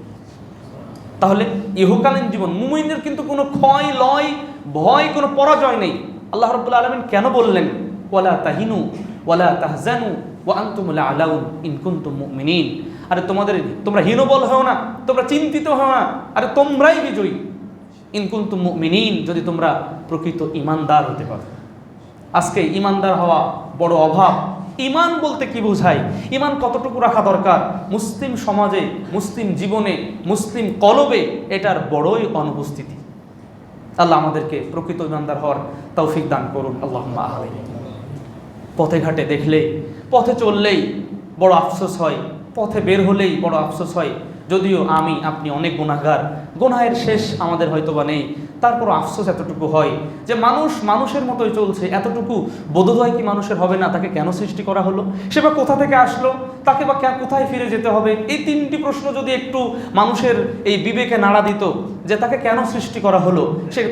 তাহলে ইহকালীন জীবন মুমিনের কিন্তু কোনো ক্ষয় লয়, ভয়, কোনো পরাজয় নেই। আল্লাহ রাব্বুল আলামিন কেন বললেন ওয়ালা তাহিনু ওয়ালা তাহজানু ওয়া আনতুমুল আলাউন ইন কুনতুম মুমিনিন? আরে তোমরা হীনবল হও না, তোমরা চিন্তিত হও না, আরে তোমরাই বিজয়ী ইন কুনতুম মুমিনিন, যদি তোমরা প্রকৃত ঈমানদার হতে পারো। আজকে ঈমানদার হওয়া বড় অভাব। ঈমান বলতে কি বোঝায়, ঈমান কতটুকু রাখা দরকার মুসলিম সমাজে, মুসলিম জীবনে, মুসলিম কলবে, এটার বড়ই অনুপস্থিতি। আল্লাহ আমাদেরকে প্রকৃত ঈমানদার হওয়ার তৌফিক দান করুন, আল্লাহুম্মা আমিন। পথে ঘাটে দেখলে, পথে চললেই বড় আফসোস হয়, পথে বের হলেই বড় আফসোস হয়। যদিও আপনি অনেক গুনাহগার, গুনাহের শেষ আমাদের হয়তোবা নেই, তারপর আফসোস এতটুকু হয় যে মানুষের মতোই চলছে। এতটুকু বোধোদয় কি মানুষের হবে না? তাকে কেন সৃষ্টি করা হলো? সে বা কোথা থেকে আসলো? তাকে বা কোথায় ফিরে যেতে হবে? এই তিনটি প্রশ্ন যদি একটু মানুষের এই বিবেকে নাড়া দিত, যে তাকে কেন সৃষ্টি করা হলো,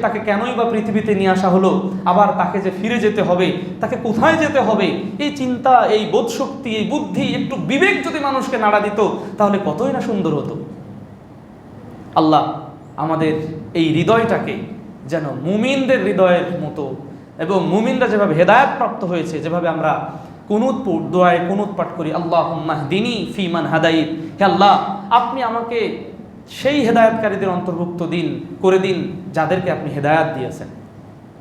তাকে কেনই বা পৃথিবীতে নিয়ে আসা হলো, আবার তাকে যে ফিরে যেতে হবে, তাকে কোথায় যেতে হবে, এই চিন্তা, এই বোধশক্তি, এই বুদ্ধি, একটু বিবেক যদি মানুষকে নাড়া দিত, তাহলে কতই না সুন্দর হতো। আল্লাহ আমাদের এই হৃদয়টাকে যেন মুমিনদের হৃদয়ের মতো, এবং মুমিনরা যেভাবে হেদায়েত প্রাপ্ত হয়েছে, যেভাবে আমরা দোয়ায় কুনুত পাঠ করি, আল্লাহুম্মা হদিনি ফিমান হাদাইত, হে আল্লাহ আপনি আমাকে সেই হেদায়েতকারীদের অন্তর্ভুক্ত করে দিন যাদেরকে আপনি হেদায়েত দিয়েছেন।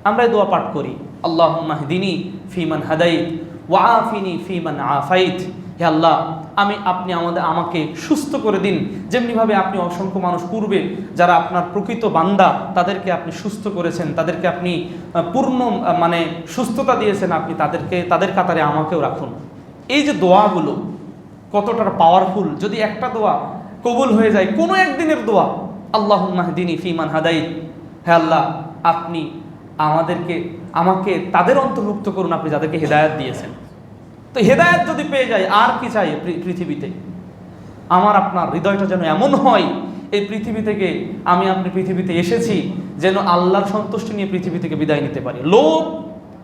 আমরা এই দোয়া পাঠ করি, আল্লাহুম্মা হদিনি ফিমান হাদাইত ওয়া আফিনি ফিমান আফাইত, হে আল্লাহ আপনি আমাকে সুস্থ করে দিন, যেমনিভাবে আপনি অসংখ্য মানুষ পূর্বে যারা আপনার প্রকৃত বান্দা তাদেরকে আপনি সুস্থ করেছেন, তাদেরকে আপনি পূর্ণ সুস্থতা দিয়েছেন, আপনি তাদের কাতারে আমাকেও রাখুন। এই যে দোয়াগুলো কতটা পাওয়ারফুল, যদি একটা দোয়া কবুল হয়ে যায়, কোনো একদিনের দোয়া, আল্লাহুম্মা হদিনি ফিমান হাদাইত, হে আল্লাহ আপনি আমাকে তাদের অন্তর্ভুক্ত করুন আপনি যাদেরকে হেদায়েত দিয়েছেন। তো হেদায়েত যদি পেয়ে যায়, আর কি চাই পৃথিবীতে? আমার আপনার হৃদয়টা যেন এমন হয়, এই পৃথিবী থেকে আপনি পৃথিবীতে এসেছি যেন আল্লাহর সন্তুষ্টি নিয়ে পৃথিবী থেকে বিদায় নিতে পারি।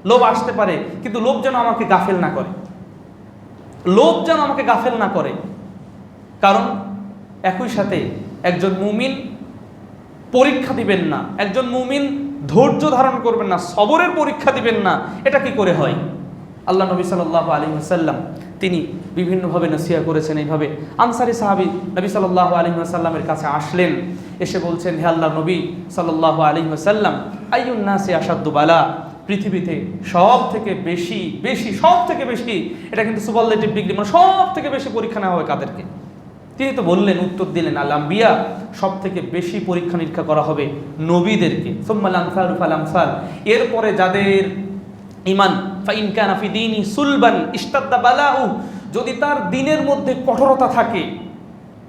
লোভ আসতে পারে, কিন্তু লোভ যেন আমাকে গাফেল না করে, কারণ একই সাথে একজন মুমিন পরীক্ষা দিবেন না, একজন মুমিন ধৈর্য ধারণ করবেন না, সবরের পরীক্ষা দিবেন না, এটা কি করে হয়? আল্লাহ নবী সাল্লাল্লাহু আলাইহি ওয়াসাল্লাম তিনি বিভিন্নভাবে নসিহত করেছেন। এইভাবে আনসারী সাহাবী নবী সাল্লাল্লাহু আলাইহি ওয়াসাল্লামের কাছে আসলেন, এসে বলছেন, হে আল্লাহর নবী সাল্লাল্লাহু আলাইহি ওয়াসাল্লাম, আইয়ুন নাসি আশাদ্দু বালা, পৃথিবীতে সব থেকে বেশি, এটা কিন্তু সুপারলেটিভ ডিগ্রি, সব থেকে বেশি পরীক্ষা নেওয়া হবে কাদেরকে? তিনি তো বললেন, উত্তর দিলেন, আল আম্বিয়া, সব থেকে বেশি পরীক্ষা নিরীক্ষা করা হবে নবীদেরকে, সুম্মাল আমসালু ফাল আমসাল, এরপরে যাদের ঈমান, ফাইন কানা ফি দীনি সুলবান ইশতাদ্দা বালাউ, যদি তার দ্বীনের মধ্যে কঠোরতা থাকে।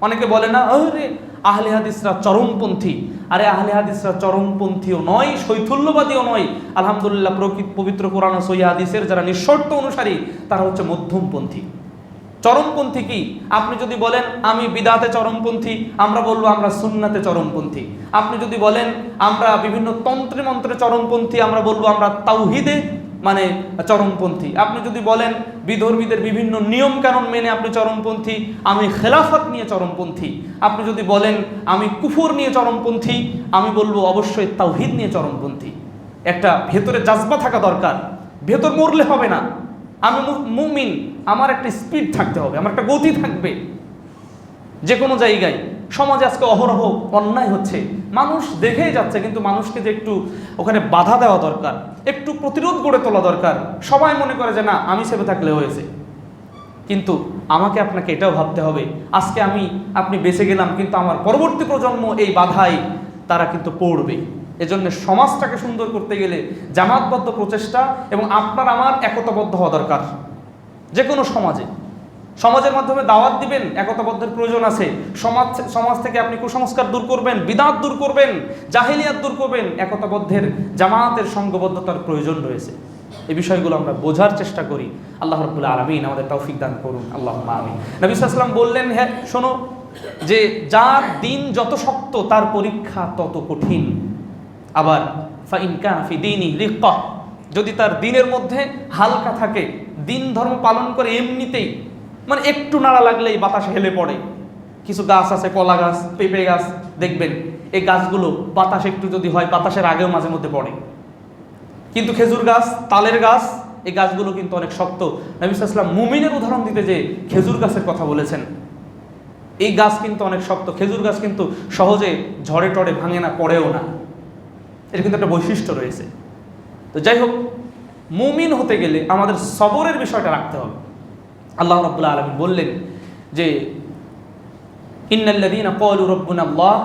অনেকে বলে না, আরে আহলে হাদিসরা চরমপন্থী। আরে আহলে হাদিসরা চরমপন্থীও নয়, শৈথল্যবাদীও নয়। আলহামদুলিল্লাহ, পবিত্র কোরআন ও সহিহ হাদিসের যারা নিঃশর্ত অনুসারী, তারা হচ্ছে মধ্যমপন্থী। চরমপন্থী কি? আপনি যদি বলেন আমি বিদআতে চরমপন্থী, আমরা বলবো আমরা সুন্নাতে চরমপন্থী। আপনি যদি বলেন আমরা বিভিন্ন তন্ত্রে মন্ত্রে চরমপন্থী, আমরা বলবো আমরা তাওহীদে চরমপন্থী। আপনি যদি বলেন বিধর্মীদের বিভিন্ন নিয়ম কানুন মেনে আপনি চরমপন্থী, আমি খেলাফত নিয়ে চরমপন্থী। আপনি যদি বলেন আমি কুফর নিয়ে চরমপন্থী, আমি বলবো অবশ্যই তাওহীদ নিয়ে চরমপন্থী। একটা ভেতরে জাজবা থাকা দরকার, ভেতর মরলে হবে না। আমি মুমিন, আমার একটা স্পিড থাকতে হবে, আমার একটা গতি থাকবে। যে কোনো জায়গায় সমাজে আজকে অহরহ অন্যায় হচ্ছে, মানুষ দেখেই যাচ্ছে, কিন্তু মানুষকে যে একটু ওখানে বাধা দেওয়া দরকার, একটু প্রতিরোধ গড়ে তোলা দরকার। সবাই মনে করে যে না, আমি সেবে থাকলে হয়েছে, কিন্তু আমাকে আপনাকে এটাও ভাবতে হবে, আজকে আপনি বেঁচে গেলাম, কিন্তু আমার পরবর্তী প্রজন্ম এই বাধায় তারা কিন্তু পড়বে। এজন্য সমাজটাকে সুন্দর করতে গেলে জামাতবদ্ধ প্রচেষ্টা এবং আপনার আমার একতাবদ্ধ হওয়া দরকার। যে কোনো সমাজের মাধ্যমে দাওয়াত দিবেন, একতাবদ্ধের প্রয়োজন আছে। সমাজ থেকে আপনি কুসংস্কার দূর করবেন, বিদআত দূর করবেন, জাহেলিয়াত দূর করবেন, একতাবদ্ধের জামাতের সংঘবদ্ধতার প্রয়োজন রয়েছে। এই বিষয়গুলো আমরা বোঝার চেষ্টা করি। আল্লাহ রাব্বুল আলামিন আমাদের তৌফিক দান করুন, আল্লাহুম্মা আমিন। নবী সাল্লাল্লাহু আলাইহি ওয়াসাল্লাম বললেন, হ্যাঁ শোনো, যে যার দিন যত শক্ত তার পরীক্ষা তত কঠিন। আবার ফাইন কানা ফি দীনি রিক্কা, যদি তার দিনের মধ্যে হালকা থাকে, দিন ধর্ম পালন করে এমনিতেই, একটু নাড়া লাগলেই বাতাসে হেলে পড়ে। কিছু গাছ আছে, কলা গাছ, পেঁপে গাছ, দেখবেন এই গাছগুলো বাতাস একটু যদি হয়, বাতাসের আগেও মাঝে মধ্যে পড়ে। কিন্তু খেজুর গাছ, তালের গাছ, এই গাছগুলো কিন্তু অনেক শক্ত। নবী সাল্লাল্লাহু আলাইহি ওয়াসাল্লাম মুমিনের উদাহরণ দিতে যে খেজুর গাছের কথা বলেছেন, এই গাছ কিন্তু অনেক শক্ত, খেজুর গাছ কিন্তু সহজে ঝড়ে টড়ে ভাঙে না, পড়েও না, এর কিন্তু একটা বৈশিষ্ট্য রয়েছে। তো যাই হোক, মুমিন হতে গেলে আমাদের সবরের বিষয়টা রাখতে হবে। আল্লাহ রাব্বুল আলামিন বললেন যে ইন্নাল্লাযীনা ক্বালু রাব্বুনা আল্লাহ,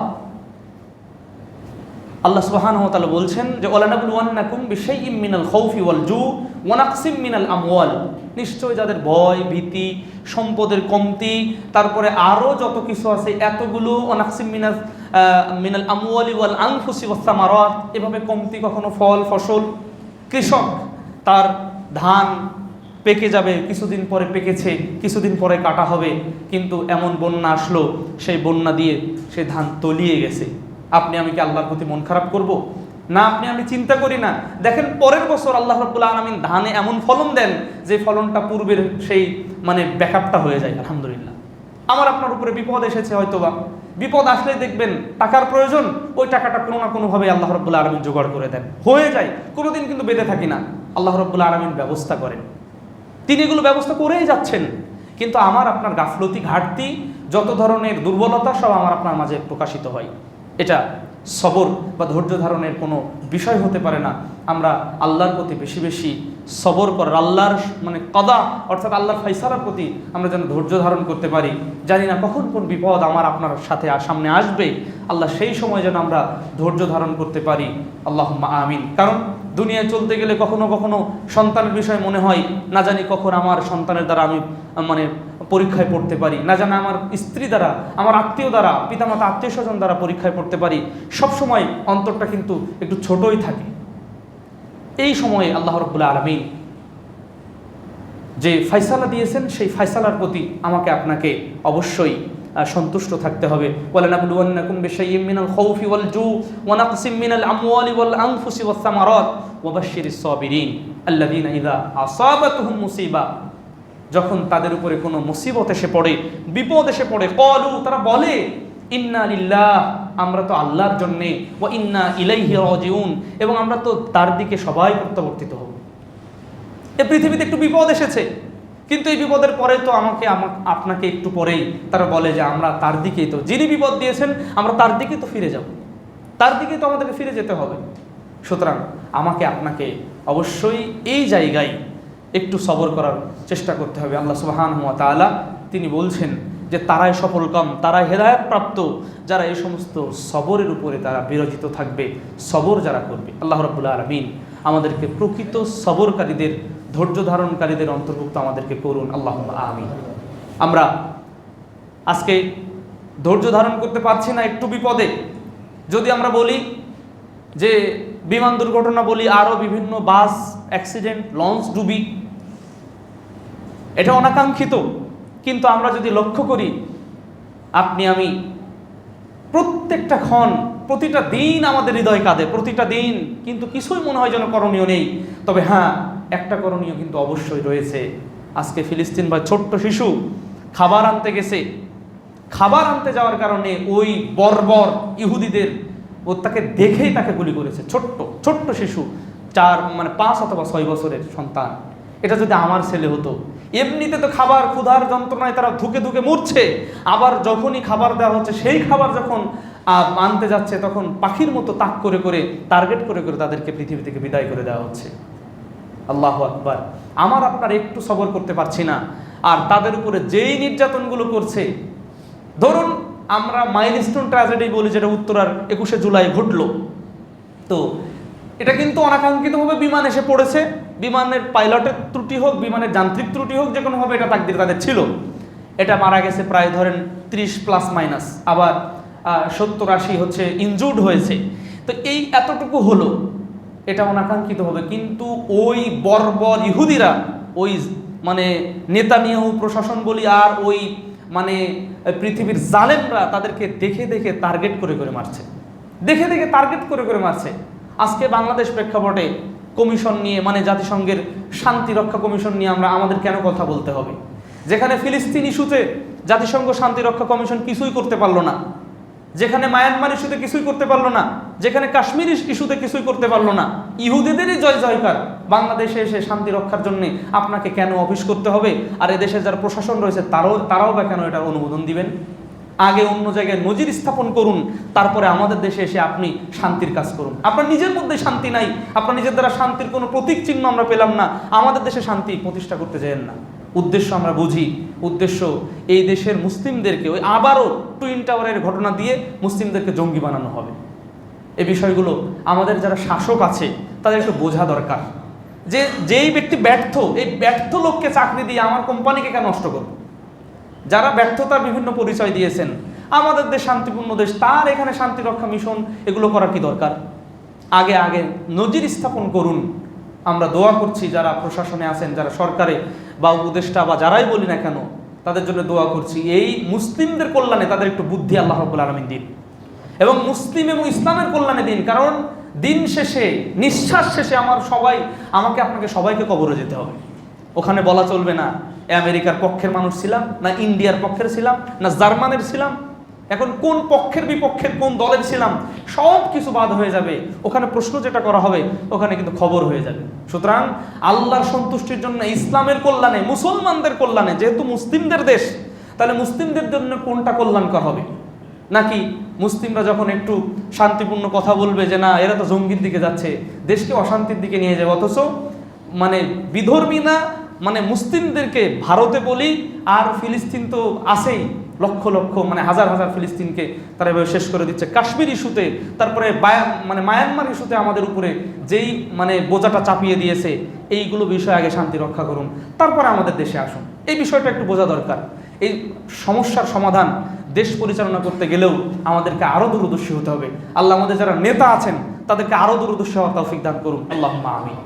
আল্লাহ সুবহানাহু ওয়া তাআলা বলছেন যে ওয়ালানাবলুওয়ান্নাকুম বিশাইইম মিনাল খাউফি ওয়াল জু ওয়া নাকসিম মিনাল আমওয়াল, নিশ্চয় যাদের ভয় ভীতি, সম্পদের কমতি, তারপরে আরও যত কিছু আছে এতগুলো, ওয়া নাকসিম মিনাল আমওয়ালি ওয়াল আনফুসি ওয়াস সামারাত, এভাবে কমতি, কখনো ফল ফসল, কৃষক তার ধান পেকে যাবে, কিছুদিন পরে পেকেছে, কিছুদিন পরে কাটা হবে, কিন্তু এমন বন্যা আসলো সেই বন্যা দিয়ে সেই ধান তলিয়ে গেছে। আপনি আমি কি আল্লাহর প্রতি মন খারাপ করব? না, আপনি আমি চিন্তা করি না। দেখেন পরের বছর আল্লাহ রাব্বুল আলামিন ধানে এমন ফলন দেন যে ফলনটা পূর্বের সেই ব্যাকআপটা হয়ে যায়। আলহামদুলিল্লাহ। আমার আপনার উপরে বিপদ এসেছে, হয়তোবা বিপদ আসলে দেখবেন টাকার প্রয়োজন, ওই টাকাটা কোনো না কোনোভাবে আল্লাহ রাব্বুল আলামিন জোগাড় করে দেন, হয়ে যায়। কোনোদিন কিন্তু বেঁধে থাকি না, আল্লাহ রাব্বুল আলামিন ব্যবস্থা করেন, তিনি এগুলো ব্যবস্থা করেই যাচ্ছেন। কিন্তু আমার আপনার গাফলতি, ঘাটতি, যত ধরনের দুর্বলতা সব আমার আপনার মাঝে প্রকাশিত হয়। এটা সবর বা ধৈর্য ধারণের কোনো বিষয় হতে পারে না। আমরা আল্লাহর প্রতি বেশি বেশি সবর করার, আল্লাহর কদা অর্থাৎ আল্লাহর ফাইসালার প্রতি আমরা যেন ধৈর্য ধারণ করতে পারি। জানি না কখন কোন বিপদ আমার আপনার সাথে সামনে আসবে, আল্লাহ সেই সময় যেন আমরা ধৈর্য ধারণ করতে পারি। আল্লাহুম্মা আমিন। কারণ দুনিয়ায় চলতে গেলে কখনো কখনো সন্তানের বিষয় মনে হয়, না জানি কখন আমার সন্তানের দ্বারা আমি পরীক্ষায় পড়তে পারি, না জানি আমার স্ত্রী দ্বারা, আমার আত্মীয় দ্বারা, পিতামাতা আত্মীয় স্বজন দ্বারা পরীক্ষায় পড়তে পারি। সবসময় অন্তরটা কিন্তু একটু ছোটই থাকে। এই সময়ে আল্লাহ রাব্বুল আলামিন যে ফায়সালা দিয়েছেন সেই ফায়সালার প্রতি আমাকে আপনাকে অবশ্যই সন্তুষ্ট থাকতে হবে। ওয়ালানাবলুওয়ান্নাকুম বিশাইইম মিনাল খাউফি ওয়াল জু ওয়া নাকসিম মিনাল আমওয়ালি ওয়াল আনফুসি ওয়াস সামারাত ওয়া বাশশিরিস সাবিরিন আল্লাযীনা ইযা আসাবাতুহুম মুসিবা, যখন তাদের উপরে কোনো মুসিবত এসে পড়ে, বিপদ এসে পড়ে, ক্বালু, তারা বলে, ইন্না লিল্লাহ, আমরা তো আল্লাহর জন্যে, ওয়া ইন্না ইলাইহি রাজিউন, এবং আমরা তো তার দিকে সবাই প্রত্যাবর্তিত হব। এই পৃথিবীতে একটু বিপদ এসেছে, কিন্তু এই বিপদের পরে তো আপনাকে একটু পরেই তারা বলে যে আমরা তার দিকেই তো, যিনি বিপদ দিয়েছেন আমরা তার দিকেই তো ফিরে যাব, তার দিকেই তো আমাদেরকে ফিরে যেতে হবে। সুতরাং আমাকে আপনাকে অবশ্যই এই জায়গায় একটু সবর করার চেষ্টা করতে হবে। আল্লাহ সুবহানাহু ওয়া তাআলা তিনি বলছেন যে তারাই সফলকাম, তারাই হেদায়েত প্রাপ্ত, যারা এই সমস্ত সবরের উপরে তারা বিরজিত থাকবে, সবর যারা করবে। আল্লাহ রাব্বুল আলামিন আমাদেরকে প্রকৃত সবরকারীদের, ধৈর্য ধারণকারীদের অন্তর্ভুক্ত আমাদেরকে করুন। আল্লাহুম্মা আমিন। আমরা আজকে ধৈর্য ধারণ করতে পারছি না একটু বিপদে, যদি আমরা বলি যে বিমান দুর্ঘটনা বলি, আরও বিভিন্ন বাস অ্যাক্সিডেন্ট, লঞ্চ ডুবি, এটা অনাকাঙ্ক্ষিত। কিন্তু আমরা যদি লক্ষ্য করি, আপনি আমি প্রত্যেকটা ক্ষণ, প্রতিটা দিন আমাদের হৃদয় কাঁদে, প্রতিটা দিন, কিন্তু কিছুই মনে হয় যেন করণীয় নেই। তবে হ্যাঁ, একটা করণীয় কিন্তু অবশ্যই রয়েছে। আজকে ফিলিস্তিন বা ছোট্ট শিশু খাবার আনতে গেছে, খাবার আনতে যাওয়ার কারণে ওই বর্বর ইহুদিদের তাকে দেখেই তাকে গুলি করেছে। ছোট্ট শিশু, 5 অথবা 6 বছরের সন্তান। এটা যদি আমার ছেলে হতো, এমনিতে তো খাবার ক্ষুধার যন্ত্রণায় তারা ধুকে ধুকে মরছে, আবার যখনই খাবার দেওয়া হচ্ছে, সেই খাবার যখন আনতে যাচ্ছে, তখন পাখির মতো তাক করে করে, টার্গেট করে করে তাদেরকে পৃথিবী থেকে বিদায় করে দেওয়া হচ্ছে। আল্লাহু আকবার। আমার আপনার একটু সবর করতে পারছি না, আর তাদের উপরে যেই নির্যাতনগুলো করছে, ধরুন আমরা মাইলস্টোন ট্র্যাজেডি বলি, যেটা উত্তরার 21শে জুলাই ঘটলো, তো এটা কিন্তু অনাকাঙ্ক্ষিতভাবে বিমান এসে পড়েছে। বিমানের পাইলটের ত্রুটি হোক, বিমানের যান্ত্রিক ত্রুটি হোক, যে কোনোভাবে এটা তাকদির তাদের ছিল। এটা মারা গেছে প্রায় ধরেন 30+-, আবার 70-80 হচ্ছে ইনজুর্ড হয়েছে। তো এই এতটুকু হলো, এটা অনাকাঙ্ক্ষিতভাবে। কিন্তু ওই বর্বর ইহুদিরা, ওই নেতানিয়াহু প্রশাসন বলি, আর ওই পৃথিবীর জালেমরা তাদেরকে দেখে দেখে টার্গেট করে করে মারছে, দেখে দেখে টার্গেট করে করে মারছে। আজকে বাংলাদেশ প্রেক্ষাপটে কমিশন নিয়ে, জাতিসংঘের শান্তি রক্ষা কমিশন নিয়ে আমাদের কেন কথা বলতে হবে, যেখানে ফিলিস্তিন ইস্যুতে জাতিসংঘ শান্তি রক্ষা কমিশন কিছুই করতে পারলো না, যেখানে মায়ানমার ইস্যুতে কিছুই করতে পারলো না, যেখানে কাশ্মীর ইস্যুতে কিছুই করতে পারলো না। ইহুদিদেরই জয় জয়কার, বাংলাদেশে এসে শান্তি রক্ষার জন্য আপনাকে কেন অফিস করতে হবে? আর এদেশে যারা প্রশাসন রয়েছে তারাও বা কেন এটা অনুমোদন দিবেন? আগে অন্য জায়গায় নজির স্থাপন করুন, তারপরে আমাদের দেশে এসে আপনি শান্তির কাজ করুন। আপনার নিজের মধ্যে শান্তি নাই, আপনার নিজের দ্বারা শান্তির কোনো প্রতীক চিহ্ন আমরা পেলাম না, আমাদের দেশে শান্তি প্রতিষ্ঠা করতে চাইেন না। উদ্দেশ্য আমরা বুঝি, উদ্দেশ্য এই দেশের মুসলিমদেরকে ওই আবারও টুইন টাওয়ারের ঘটনা দিয়ে মুসলিমদেরকে জঙ্গি বানানো হবে। এই বিষয়গুলো আমাদের যারা শাসক আছে তাদের একটু বোঝা দরকার, যে যেই ব্যক্তি ব্যর্থ, এই ব্যর্থ লোককে চাকরি দিয়ে আমার কোম্পানিকে কেন নষ্ট করব? যারা ব্যর্থতার বিভিন্ন পরিচয় দিয়েছেন, আমাদের দেশ শান্তিপূর্ণ দেশ, তার এখানে শান্তি রক্ষা মিশন এগুলো করার কি দরকার? আগে আগে নজির স্থাপন করুন। আমরা দোয়া করছি যারা প্রশাসনে আছেন, যারা সরকারে বা উপদেষ্টা বা যারাই বলি না কেন, তাদের জন্য দোয়া করছি এই মুসলিমদের কল্যাণে তাদের একটু বুদ্ধি আল্লাহ রাব্বুল আলামিন দিন, এবং মুসলিম এবং ইসলামের কল্যাণে দিন। কারণ দিন শেষে, নিঃশ্বাস শেষে আমাকে আপনাকে সবাইকে কবরে যেতে হবে। ওখানে বলা চলবে না আমেরিকার পক্ষের মানুষ ছিলাম, না ইন্ডিয়ার পক্ষের ছিলাম, না জার্মানের ছিলাম, এখন কোন পক্ষের বিপক্ষের কোন দলের ছিলাম, সব কিছু বাদ হয়ে যাবে। ওখানে প্রশ্ন যেটা করা হবে ওখানে কিন্তু খবর হয়ে যাবে। সুতরাং আল্লাহর সন্তুষ্টির জন্য, ইসলামের কল্যাণে, মুসলমানদের কল্যাণে, যেহেতু মুসলিমদের দেশ, তাহলে মুসলিমদের জন্য কোনটা কল্যাণকর হবে? নাকি মুসলিমরা যখন একটু শান্তিপূর্ণ কথা বলবে যে না এরা তো জঙ্গির দিকে যাচ্ছে, দেশকে অশান্তির দিকে নিয়ে যাবে, অথচ মানে বিধর্মী না, মানে মুসলিমদেরকে ভারতে বলি আর ফিলিস্তিন তো আছেই, লক্ষ লক্ষ মানে হাজার হাজার ফিলিস্তিনকে তারা এভাবে শেষ করে দিচ্ছে। কাশ্মীর ইস্যুতে, তারপরে মায়ানমার ইস্যুতে আমাদের উপরে যেই মানে বোঝাটা চাপিয়ে দিয়েছে, এইগুলো বিষয় আগে শান্তি রক্ষা করুন, তারপরে আমাদের দেশে আসুন। এই বিষয়টা একটু বোঝা দরকার। এই সমস্যার সমাধান দেশ পরিচালনা করতে গেলেও আমাদেরকে আরও দূরদর্শী হতে হবে। আল্লাহ আমাদের যারা নেতা আছেন তাদেরকে আরও দূরদর্শী হওয়ার তৌফিক দান করুন, আল্লাহুম্মা আমিন।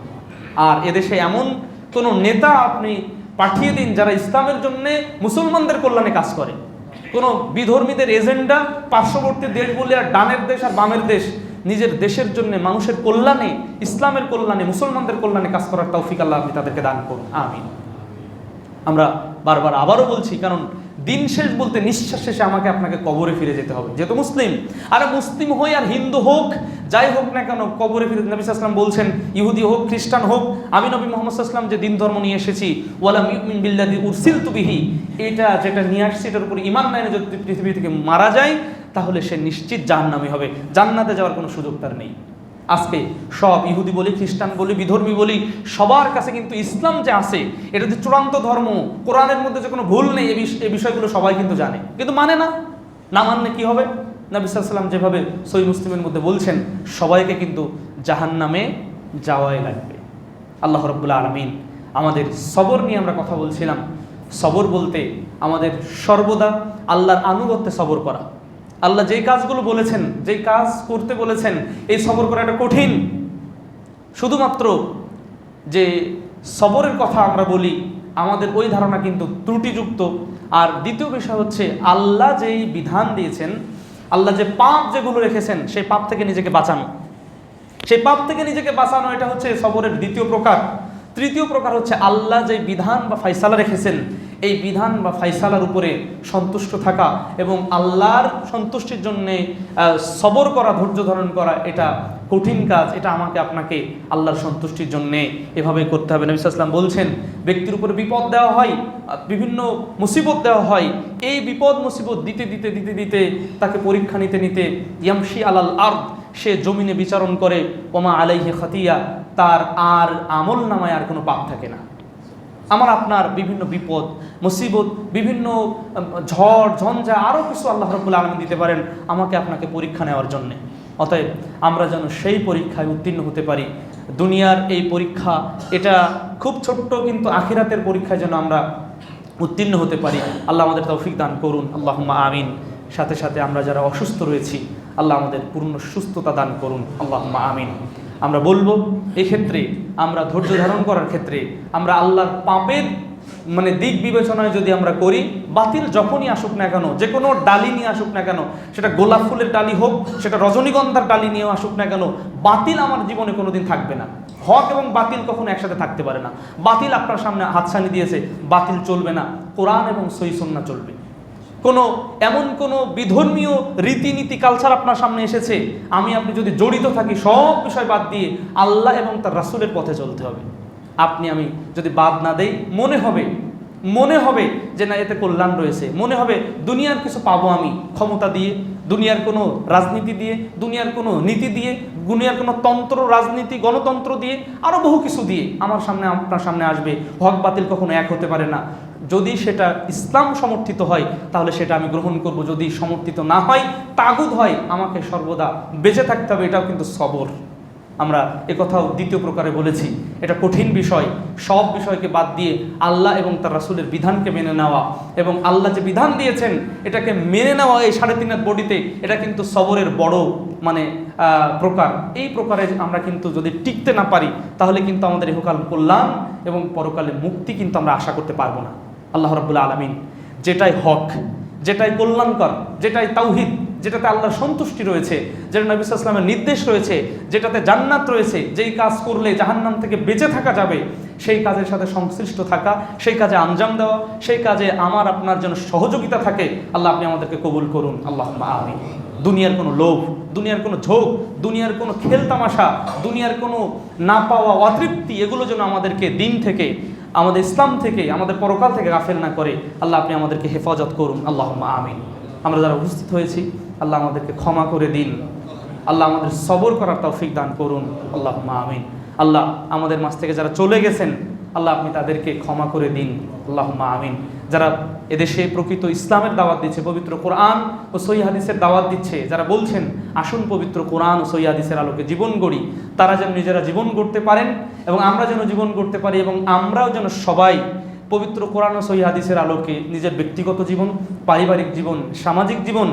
আর এদেশে এমন কোনো নেতা আপনি পাঠিয়ে দিন যারা ইসলামের জন্য, মুসলমানদের কল্যাণে কাজ করে। কোনো বিধর্মীদের এজেন্ডা পার্শ্ববর্তী দেশ বলে আর ডানের দেশ আর বামের দেশ, নিজের দেশের জন্য, মানুষের কল্যাণে, ইসলামের কল্যাণে, মুসলমানদের কল্যাণে কাজ করার তৌফিক আল্লাহ আপনি তাদেরকে দান করুন, আমিন। আমরা বারবার আবারও বলছি, কারণ দিন শেষ বলতে নিঃশ্বাস শেষে আমাকে আপনাকে কবরে ফিরে যেতে হবে, যেহেতু মুসলিম। আরে মুসলিম হই আর হিন্দু হোক, যাই হোক না কেন, কবরে ফিরে। নবী সাল্লাল্লাহু আলাইহি ওয়াসাল্লাম বলছেন, ইহুদি হোক, খ্রিস্টান হোক, আমি নবী মুহাম্মদ সাল্লাল্লাহু আলাইহি ওয়াসাল্লাম যে দিন ধর্ম নিয়ে এসেছি, ওয়ালাম ইউমিন বিল্লাযী উরসিলতু বিহি, এটা যেটা নিয়ে আসছে এটার উপর ঈমান না এনে যদি পৃথিবী থেকে মারা যায়, তাহলে সে নিশ্চিত জাহান্নামী হবে, জান্নাতে যাওয়ার কোনো সুযোগ তার নেই। আজকে সব ইহুদি বলি, খ্রিস্টান বলি, বিধর্মী বলি, সবার কাছে কিন্তু ইসলাম যে আছে এটা যে চূড়ান্ত ধর্ম, কোরআনের মধ্যে যে কোনো ভুল নেই, এই বিষয়গুলো সবাই কিন্তু জানে, কিন্তু মানে না। না মানলে কি হবে? নবী সাল্লাল্লাহু আলাইহি ওয়াসাল্লাম যেভাবে সহিহ মুসলিমের মধ্যে বলছেন, সবাইকে কিন্তু জাহান্নামে যাওয়াই লাগবে। আল্লাহ রাব্বুল আলামিন আমাদের সবর নিয়ে আমরা কথা বলছিলাম। সবর বলতে আমাদের সর্বদা আল্লাহর আনুগত্যে সবর করা। আল্লাহ যেই কাজগুলো বলেছেন, যেই কাজ করতে বলেছেন, এই সবর করাটা কঠিন। শুধুমাত্র যে সবরের কথা আমরা বলি, আমাদের ওই ধারণা কিন্তু ত্রুটিযুক্ত। আর দ্বিতীয় বিষয় হচ্ছে, আল্লাহ যেই বিধান দিয়েছেন, আল্লাহ যে পাপ যেগুলো রেখেছেন, সেই পাপ থেকে নিজেকে বাঁচানো, সেই পাপ থেকে নিজেকে বাঁচানো, এটা হচ্ছে সবরের দ্বিতীয় প্রকার। তৃতীয় প্রকার হচ্ছে আল্লাহ যে বিধান বা ফায়সালা রেখেছেন, এই বিধান বা ফায়সালার উপরে সন্তুষ্ট থাকা এবং আল্লাহর সন্তুষ্টির জন্যে সবর করা, ধৈর্য ধারণ করা, এটা কঠিন কাজ। এটা আমাকে আপনাকে আল্লাহর সন্তুষ্টির জন্যে এভাবে করতে হবে। নবী সাল্লাল্লাহু আলাইহি ওয়াসাল্লাম বলছেন, ব্যক্তির উপরে বিপদ দেওয়া হয়, বিভিন্ন মুসিবত দেওয়া হয়, এই বিপদ মুসিবত দিতে দিতে দিতে দিতে তাকে পরীক্ষা নিতে নিতে ইয়ামশি আলাল আরদ, সে জমিনে বিচরণ করে, ওমা আলাইহি খাতিয়া, তার আর আমল নামায় আর কোনো পাপ থাকে না। আমার আপনার বিভিন্ন বিপদ মুসিবত, বিভিন্ন ঝড় ঝঞ্ঝা, আরও কিছু আল্লাহ রাব্বুল আলামিন দিতে পারেন আমাকে আপনাকে পরীক্ষা নেওয়ার জন্যে। অতএব আমরা যেন সেই পরীক্ষায় উত্তীর্ণ হতে পারি। দুনিয়ার এই পরীক্ষা এটা খুব ছোট্ট, কিন্তু আখিরাতের পরীক্ষায় যেন আমরা উত্তীর্ণ হতে পারি। আল্লাহ আমাদের তৌফিক দান করুন, আল্লাহুম্মা আমিন। সাথে সাথে আমরা যারা অসুস্থ রয়েছি, আল্লাহ আমাদের পূর্ণ সুস্থতা দান করুন, আল্লাহুম্মা আমিন। আমরা বলবো, এক্ষেত্রে আমরা ধৈর্য ধারণ করার ক্ষেত্রে আমরা আল্লাহর পাপের মানে দিক বিবেচনায় যদি আমরা করি, বাতিল যখনই আসুক না কেন, যে কোনো ডালি নিয়ে আসুক না কেন, সেটা গোলাপ ফুলের ডালি হোক, সেটা রজনীগন্ধার ডালি নিয়েও আসুক না কেন, বাতিল আমার জীবনে কোনোদিন থাকবে না। হক এবং বাতিল কখনো একসাথে থাকতে পারে না। বাতিল আপনার সামনে হাতছানি দিয়েছে, বাতিল চলবে না, কোরআন এবং সহিহ সুন্নাহ চলবে। এমন কোনো বিধর্মীয় রীতিনীতি কালচার আপনার সামনে এসেছে, আপনি যদি জড়িত থাকি, সব বিষয় বাদ দিয়ে আল্লাহ এবং তার রাসূলের পথে চলতে হবে। আমি যদি বাদ না দেই, মনে হবে মনে হবে যে না এতে কল্যাণ রয়েছে, মনে হবে দুনিয়ার কিছু পাবো আমি ক্ষমতা দিয়ে, দুনিয়ার কোনো রাজনীতি দিয়ে, দুনিয়ার কোনো নীতি দিয়ে, দুনিয়ার কোনো তন্ত্র রাজনীতি গণতন্ত্র দিয়ে, আরও বহু কিছু দিয়ে আমার সামনে আপনার সামনে আসবে। হক বাতিল কখনো এক হতে পারে না। যদি সেটা ইসলাম সমর্থিত হয় তাহলে সেটা আমি গ্রহণ করব, যদি সমর্থিত না হয়, তাগুত হয়, আমাকে সর্বদা বেঁচে থাকতে হবে। এটাও কিন্তু সবর। আমরা একথাও দ্বিতীয় প্রকারে বলেছি, এটা কঠিন বিষয়। সব বিষয়কে বাদ দিয়ে আল্লাহ এবং তার রাসূলের বিধানকে মেনে নেওয়া, এবং আল্লাহ যে বিধান দিয়েছেন এটাকে মেনে নেওয়া, এই 3.5 হাত বডিতে, এটা কিন্তু সবরের বড় প্রকার। এই প্রকারে আমরা কিন্তু যদি টিকতে না পারি তাহলে কিন্তু আমাদের ইহকাল কল্যাণ এবং পরকালে মুক্তি কিন্তু আমরা আশা করতে পারবো না। আল্লাহ রাব্বুল আলামিন যেটাই হক, যেটাই কল্যাণকর, যেটাই তাওহীদ, যেটাতে আল্লাহর সন্তুষ্টি রয়েছে, যেটা নবী সাল্লাল্লাহু আলাইহি ওয়াসাল্লামের নির্দেশ রয়েছে, যেটাতে জান্নাত রয়েছে, যেই কাজ করলে জাহান্নাম থেকে বেঁচে থাকা যাবে, সেই কাজের সাথে সংশ্লিষ্ট থাকা, সেই কাজে আঞ্জাম দেওয়া, সেই কাজে আমার আপনার জন্য সহযোগিতা থাকে। আল্লাহ আপনি আমাদেরকে কবুল করুন, আল্লাহুম্মা আমিন। দুনিয়ার কোনো লোভ, দুনিয়ার কোনো ঝোঁক, দুনিয়ার কোনো খেল তামাশা, দুনিয়ার কোনো না পাওয়া অতৃপ্তি, এগুলো যেন আমাদেরকে দিন থেকে, আমাদের ইসলাম থেকে, আমাদের পরকাল থেকে গাফেল না করে। আল্লাহ আপনি আমাদেরকে হেফাজত করুন, আল্লাহুম্মা আমিন। আমরা যারা উপস্থিত হয়েছি আল্লাহ আমাদেরকে ক্ষমা করে দিন, আল্লাহ আমাদের সবর করার তৌফিক দান করুন, আল্লাহুম্মা আমিন। আল্লাহ আমাদের মাঝ থেকে যারা চলে গেছেন আল্লাহ আপনি তাদেরকে ক্ষমা করে দিন, আল্লাহুম্মা আমিন। যারা এদেশে প্রকৃত ইসলামের দাওয়াত দিচ্ছে, পবিত্র কোরআন ও সহিহ হাদিসের দাওয়াত দিচ্ছে, যারা বলছেন আসুন পবিত্র কোরআন ও সহিহ হাদিসের আলোকে জীবন গড়ি, তারা যেন নিজেরা জীবন গড়তে পারেন এবং আমরা যেন জীবন গড়তে পারি, এবং আমরাও যেন সবাই পবিত্র কোরআন ও সহিহ হাদিসের আলোকে নিজের ব্যক্তিগত জীবন, পারিবারিক জীবন, সামাজিক জীবন,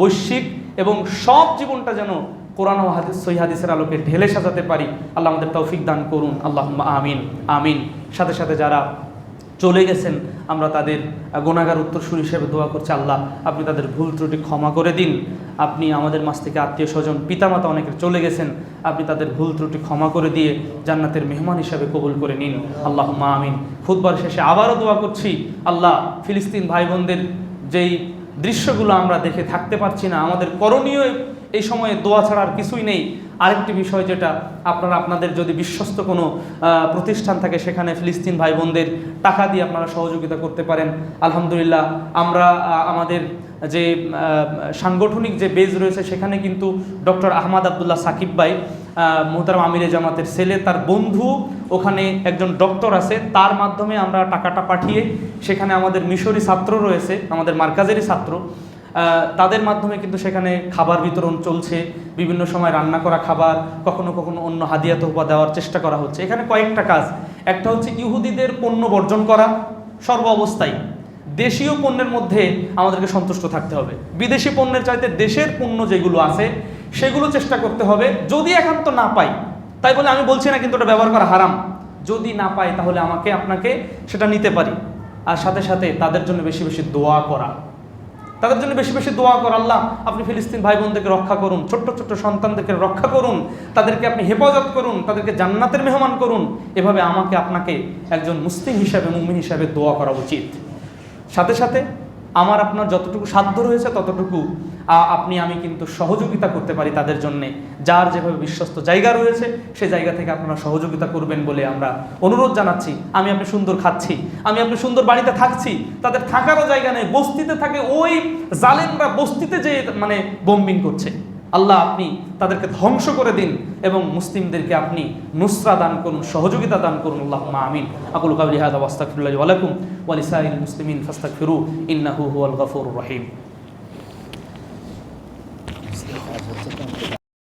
বৈশ্বিক এবং সব জীবনটা যেন কোরআন ও হাদিস সহিহ হাদিসের আলোকে ঢেলে সাজাতে পারি। আল্লাহ আমাদের তৌফিক দান করুন, আল্লাহুম্মা আমিন আমিন। সাথে সাথে যারা চলে গেছেন আমরা তাদের গুনাহগার উত্তরসূরি হিসেবে দোয়া করছি, আল্লাহ আপনি তাদের ভুল ত্রুটি ক্ষমা করে দিন। আপনি আমাদের মাঝ থেকে আত্মীয় স্বজন, পিতামাতা অনেকে চলে গেছেন, আপনি তাদের ভুল ত্রুটি ক্ষমা করে দিয়ে জান্নাতের মেহমান হিসাবে কবুল করে নিন, আল্লাহুম্মা আমিন। খুতবার শেষে আবারও দোয়া করছি, আল্লাহ ফিলিস্তিন ভাই বোনদের যেই দৃশ্যগুলো আমরা দেখে থাকতে পারছি না, আমাদের করণীয় এই সময়ে দোয়া ছাড়া আর কিছুই নেই। আরেকটি বিষয় যেটা আপনারা আপনাদের যদি বিশ্বস্ত কোনো প্রতিষ্ঠান থাকে সেখানে ফিলিস্তিন ভাই বোনদের টাকা দিয়ে আপনারা সহযোগিতা করতে পারেন। আলহামদুলিল্লাহ আমরা আমাদের যে সাংগঠনিক যে বেজ রয়েছে সেখানে কিন্তু ডক্টর আহমদ আবদুল্লাহ সাকিব ভাই, মোহতারাম আমিরে জামাতের ছেলে, তার বন্ধু ওখানে একজন ডক্টর আছে, তার মাধ্যমে আমরা টাকাটা পাঠিয়ে সেখানে আমাদের মিশরি ছাত্র রয়েছে, আমাদের মার্কাজেরই ছাত্র, তাদের মাধ্যমে কিন্তু সেখানে খাবার বিতরণ চলছে, বিভিন্ন সময় রান্না করা খাবার, কখনো কখনো অন্য হাদিয়া তোহফা দেওয়ার চেষ্টা করা হচ্ছে। এখানে কয়েকটা কাজ, একটা হচ্ছে ইহুদিদের পণ্য বর্জন করা সর্ব অবস্থায়, দেশীয় পণ্যের মধ্যে আমাদেরকে সন্তুষ্ট থাকতে হবে, বিদেশি পণ্যের চাইতে দেশের পণ্য যেগুলো আছে সেগুলো চেষ্টা করতে হবে। যদি একান্ত না পাই, তাই বলে আমি বলছি না কিন্তু ওটা ব্যবহার করা হারাম, যদি না পাই তাহলে আমাকে আপনাকে সেটা নিতে পারি। আর সাথে সাথে তাদের জন্য বেশি বেশি দোয়া করা, তাদের জন্য বেশি বেশি দোয়া কর, আল্লাহ আপনি ফিলিস্তিন ভাই বোনদেরকে রক্ষা করুন, ছোট্ট ছোট্ট সন্তানদেরকে রক্ষা করুন, তাদেরকে আপনি হেফাজত করুন, তাদেরকে জান্নাতের মেহমান করুন। এভাবে আমাকে আপনাকে একজন মুসলিম হিসাবে, মুমিন হিসাবে দোয়া করা উচিত। সাথে সাথে আমার আপনার যতটুকু সাধ্য রয়েছে ততটুকু আমি কিন্তু সহযোগিতা করতে পারি তাদের জন্যে, যার যেভাবে বিশ্বস্ত জায়গা রয়েছে সেই জায়গা থেকে আপনারা সহযোগিতা করবেন বলে আমরা অনুরোধ জানাচ্ছি। আমি আপনি সুন্দর খাচ্ছি, আমি আপনি সুন্দর বাড়িতে থাকছি, তাদের থাকারও জায়গা নেই, বস্তিতে থাকে, ওই জালেমরা বস্তিতে যে বোম্বিং করছে। আল্লাহ আপনি তাদেরকে ধ্বংস করে দিন এবং মুসলিমদেরকে আপনি নুসরা দান করুন, সহযোগিতা দান করুন, আল্লাহুম্মা আমিন। আকুলু কাওলি হাযা ওয়া আস্তাগফিরুল্লাহি ওয়া লাকুম ওয়া লিসাইরিল মুসলিমিন ফাস্তাগফিরু ইন্নাহু হুয়াল গফুরুর রহিম।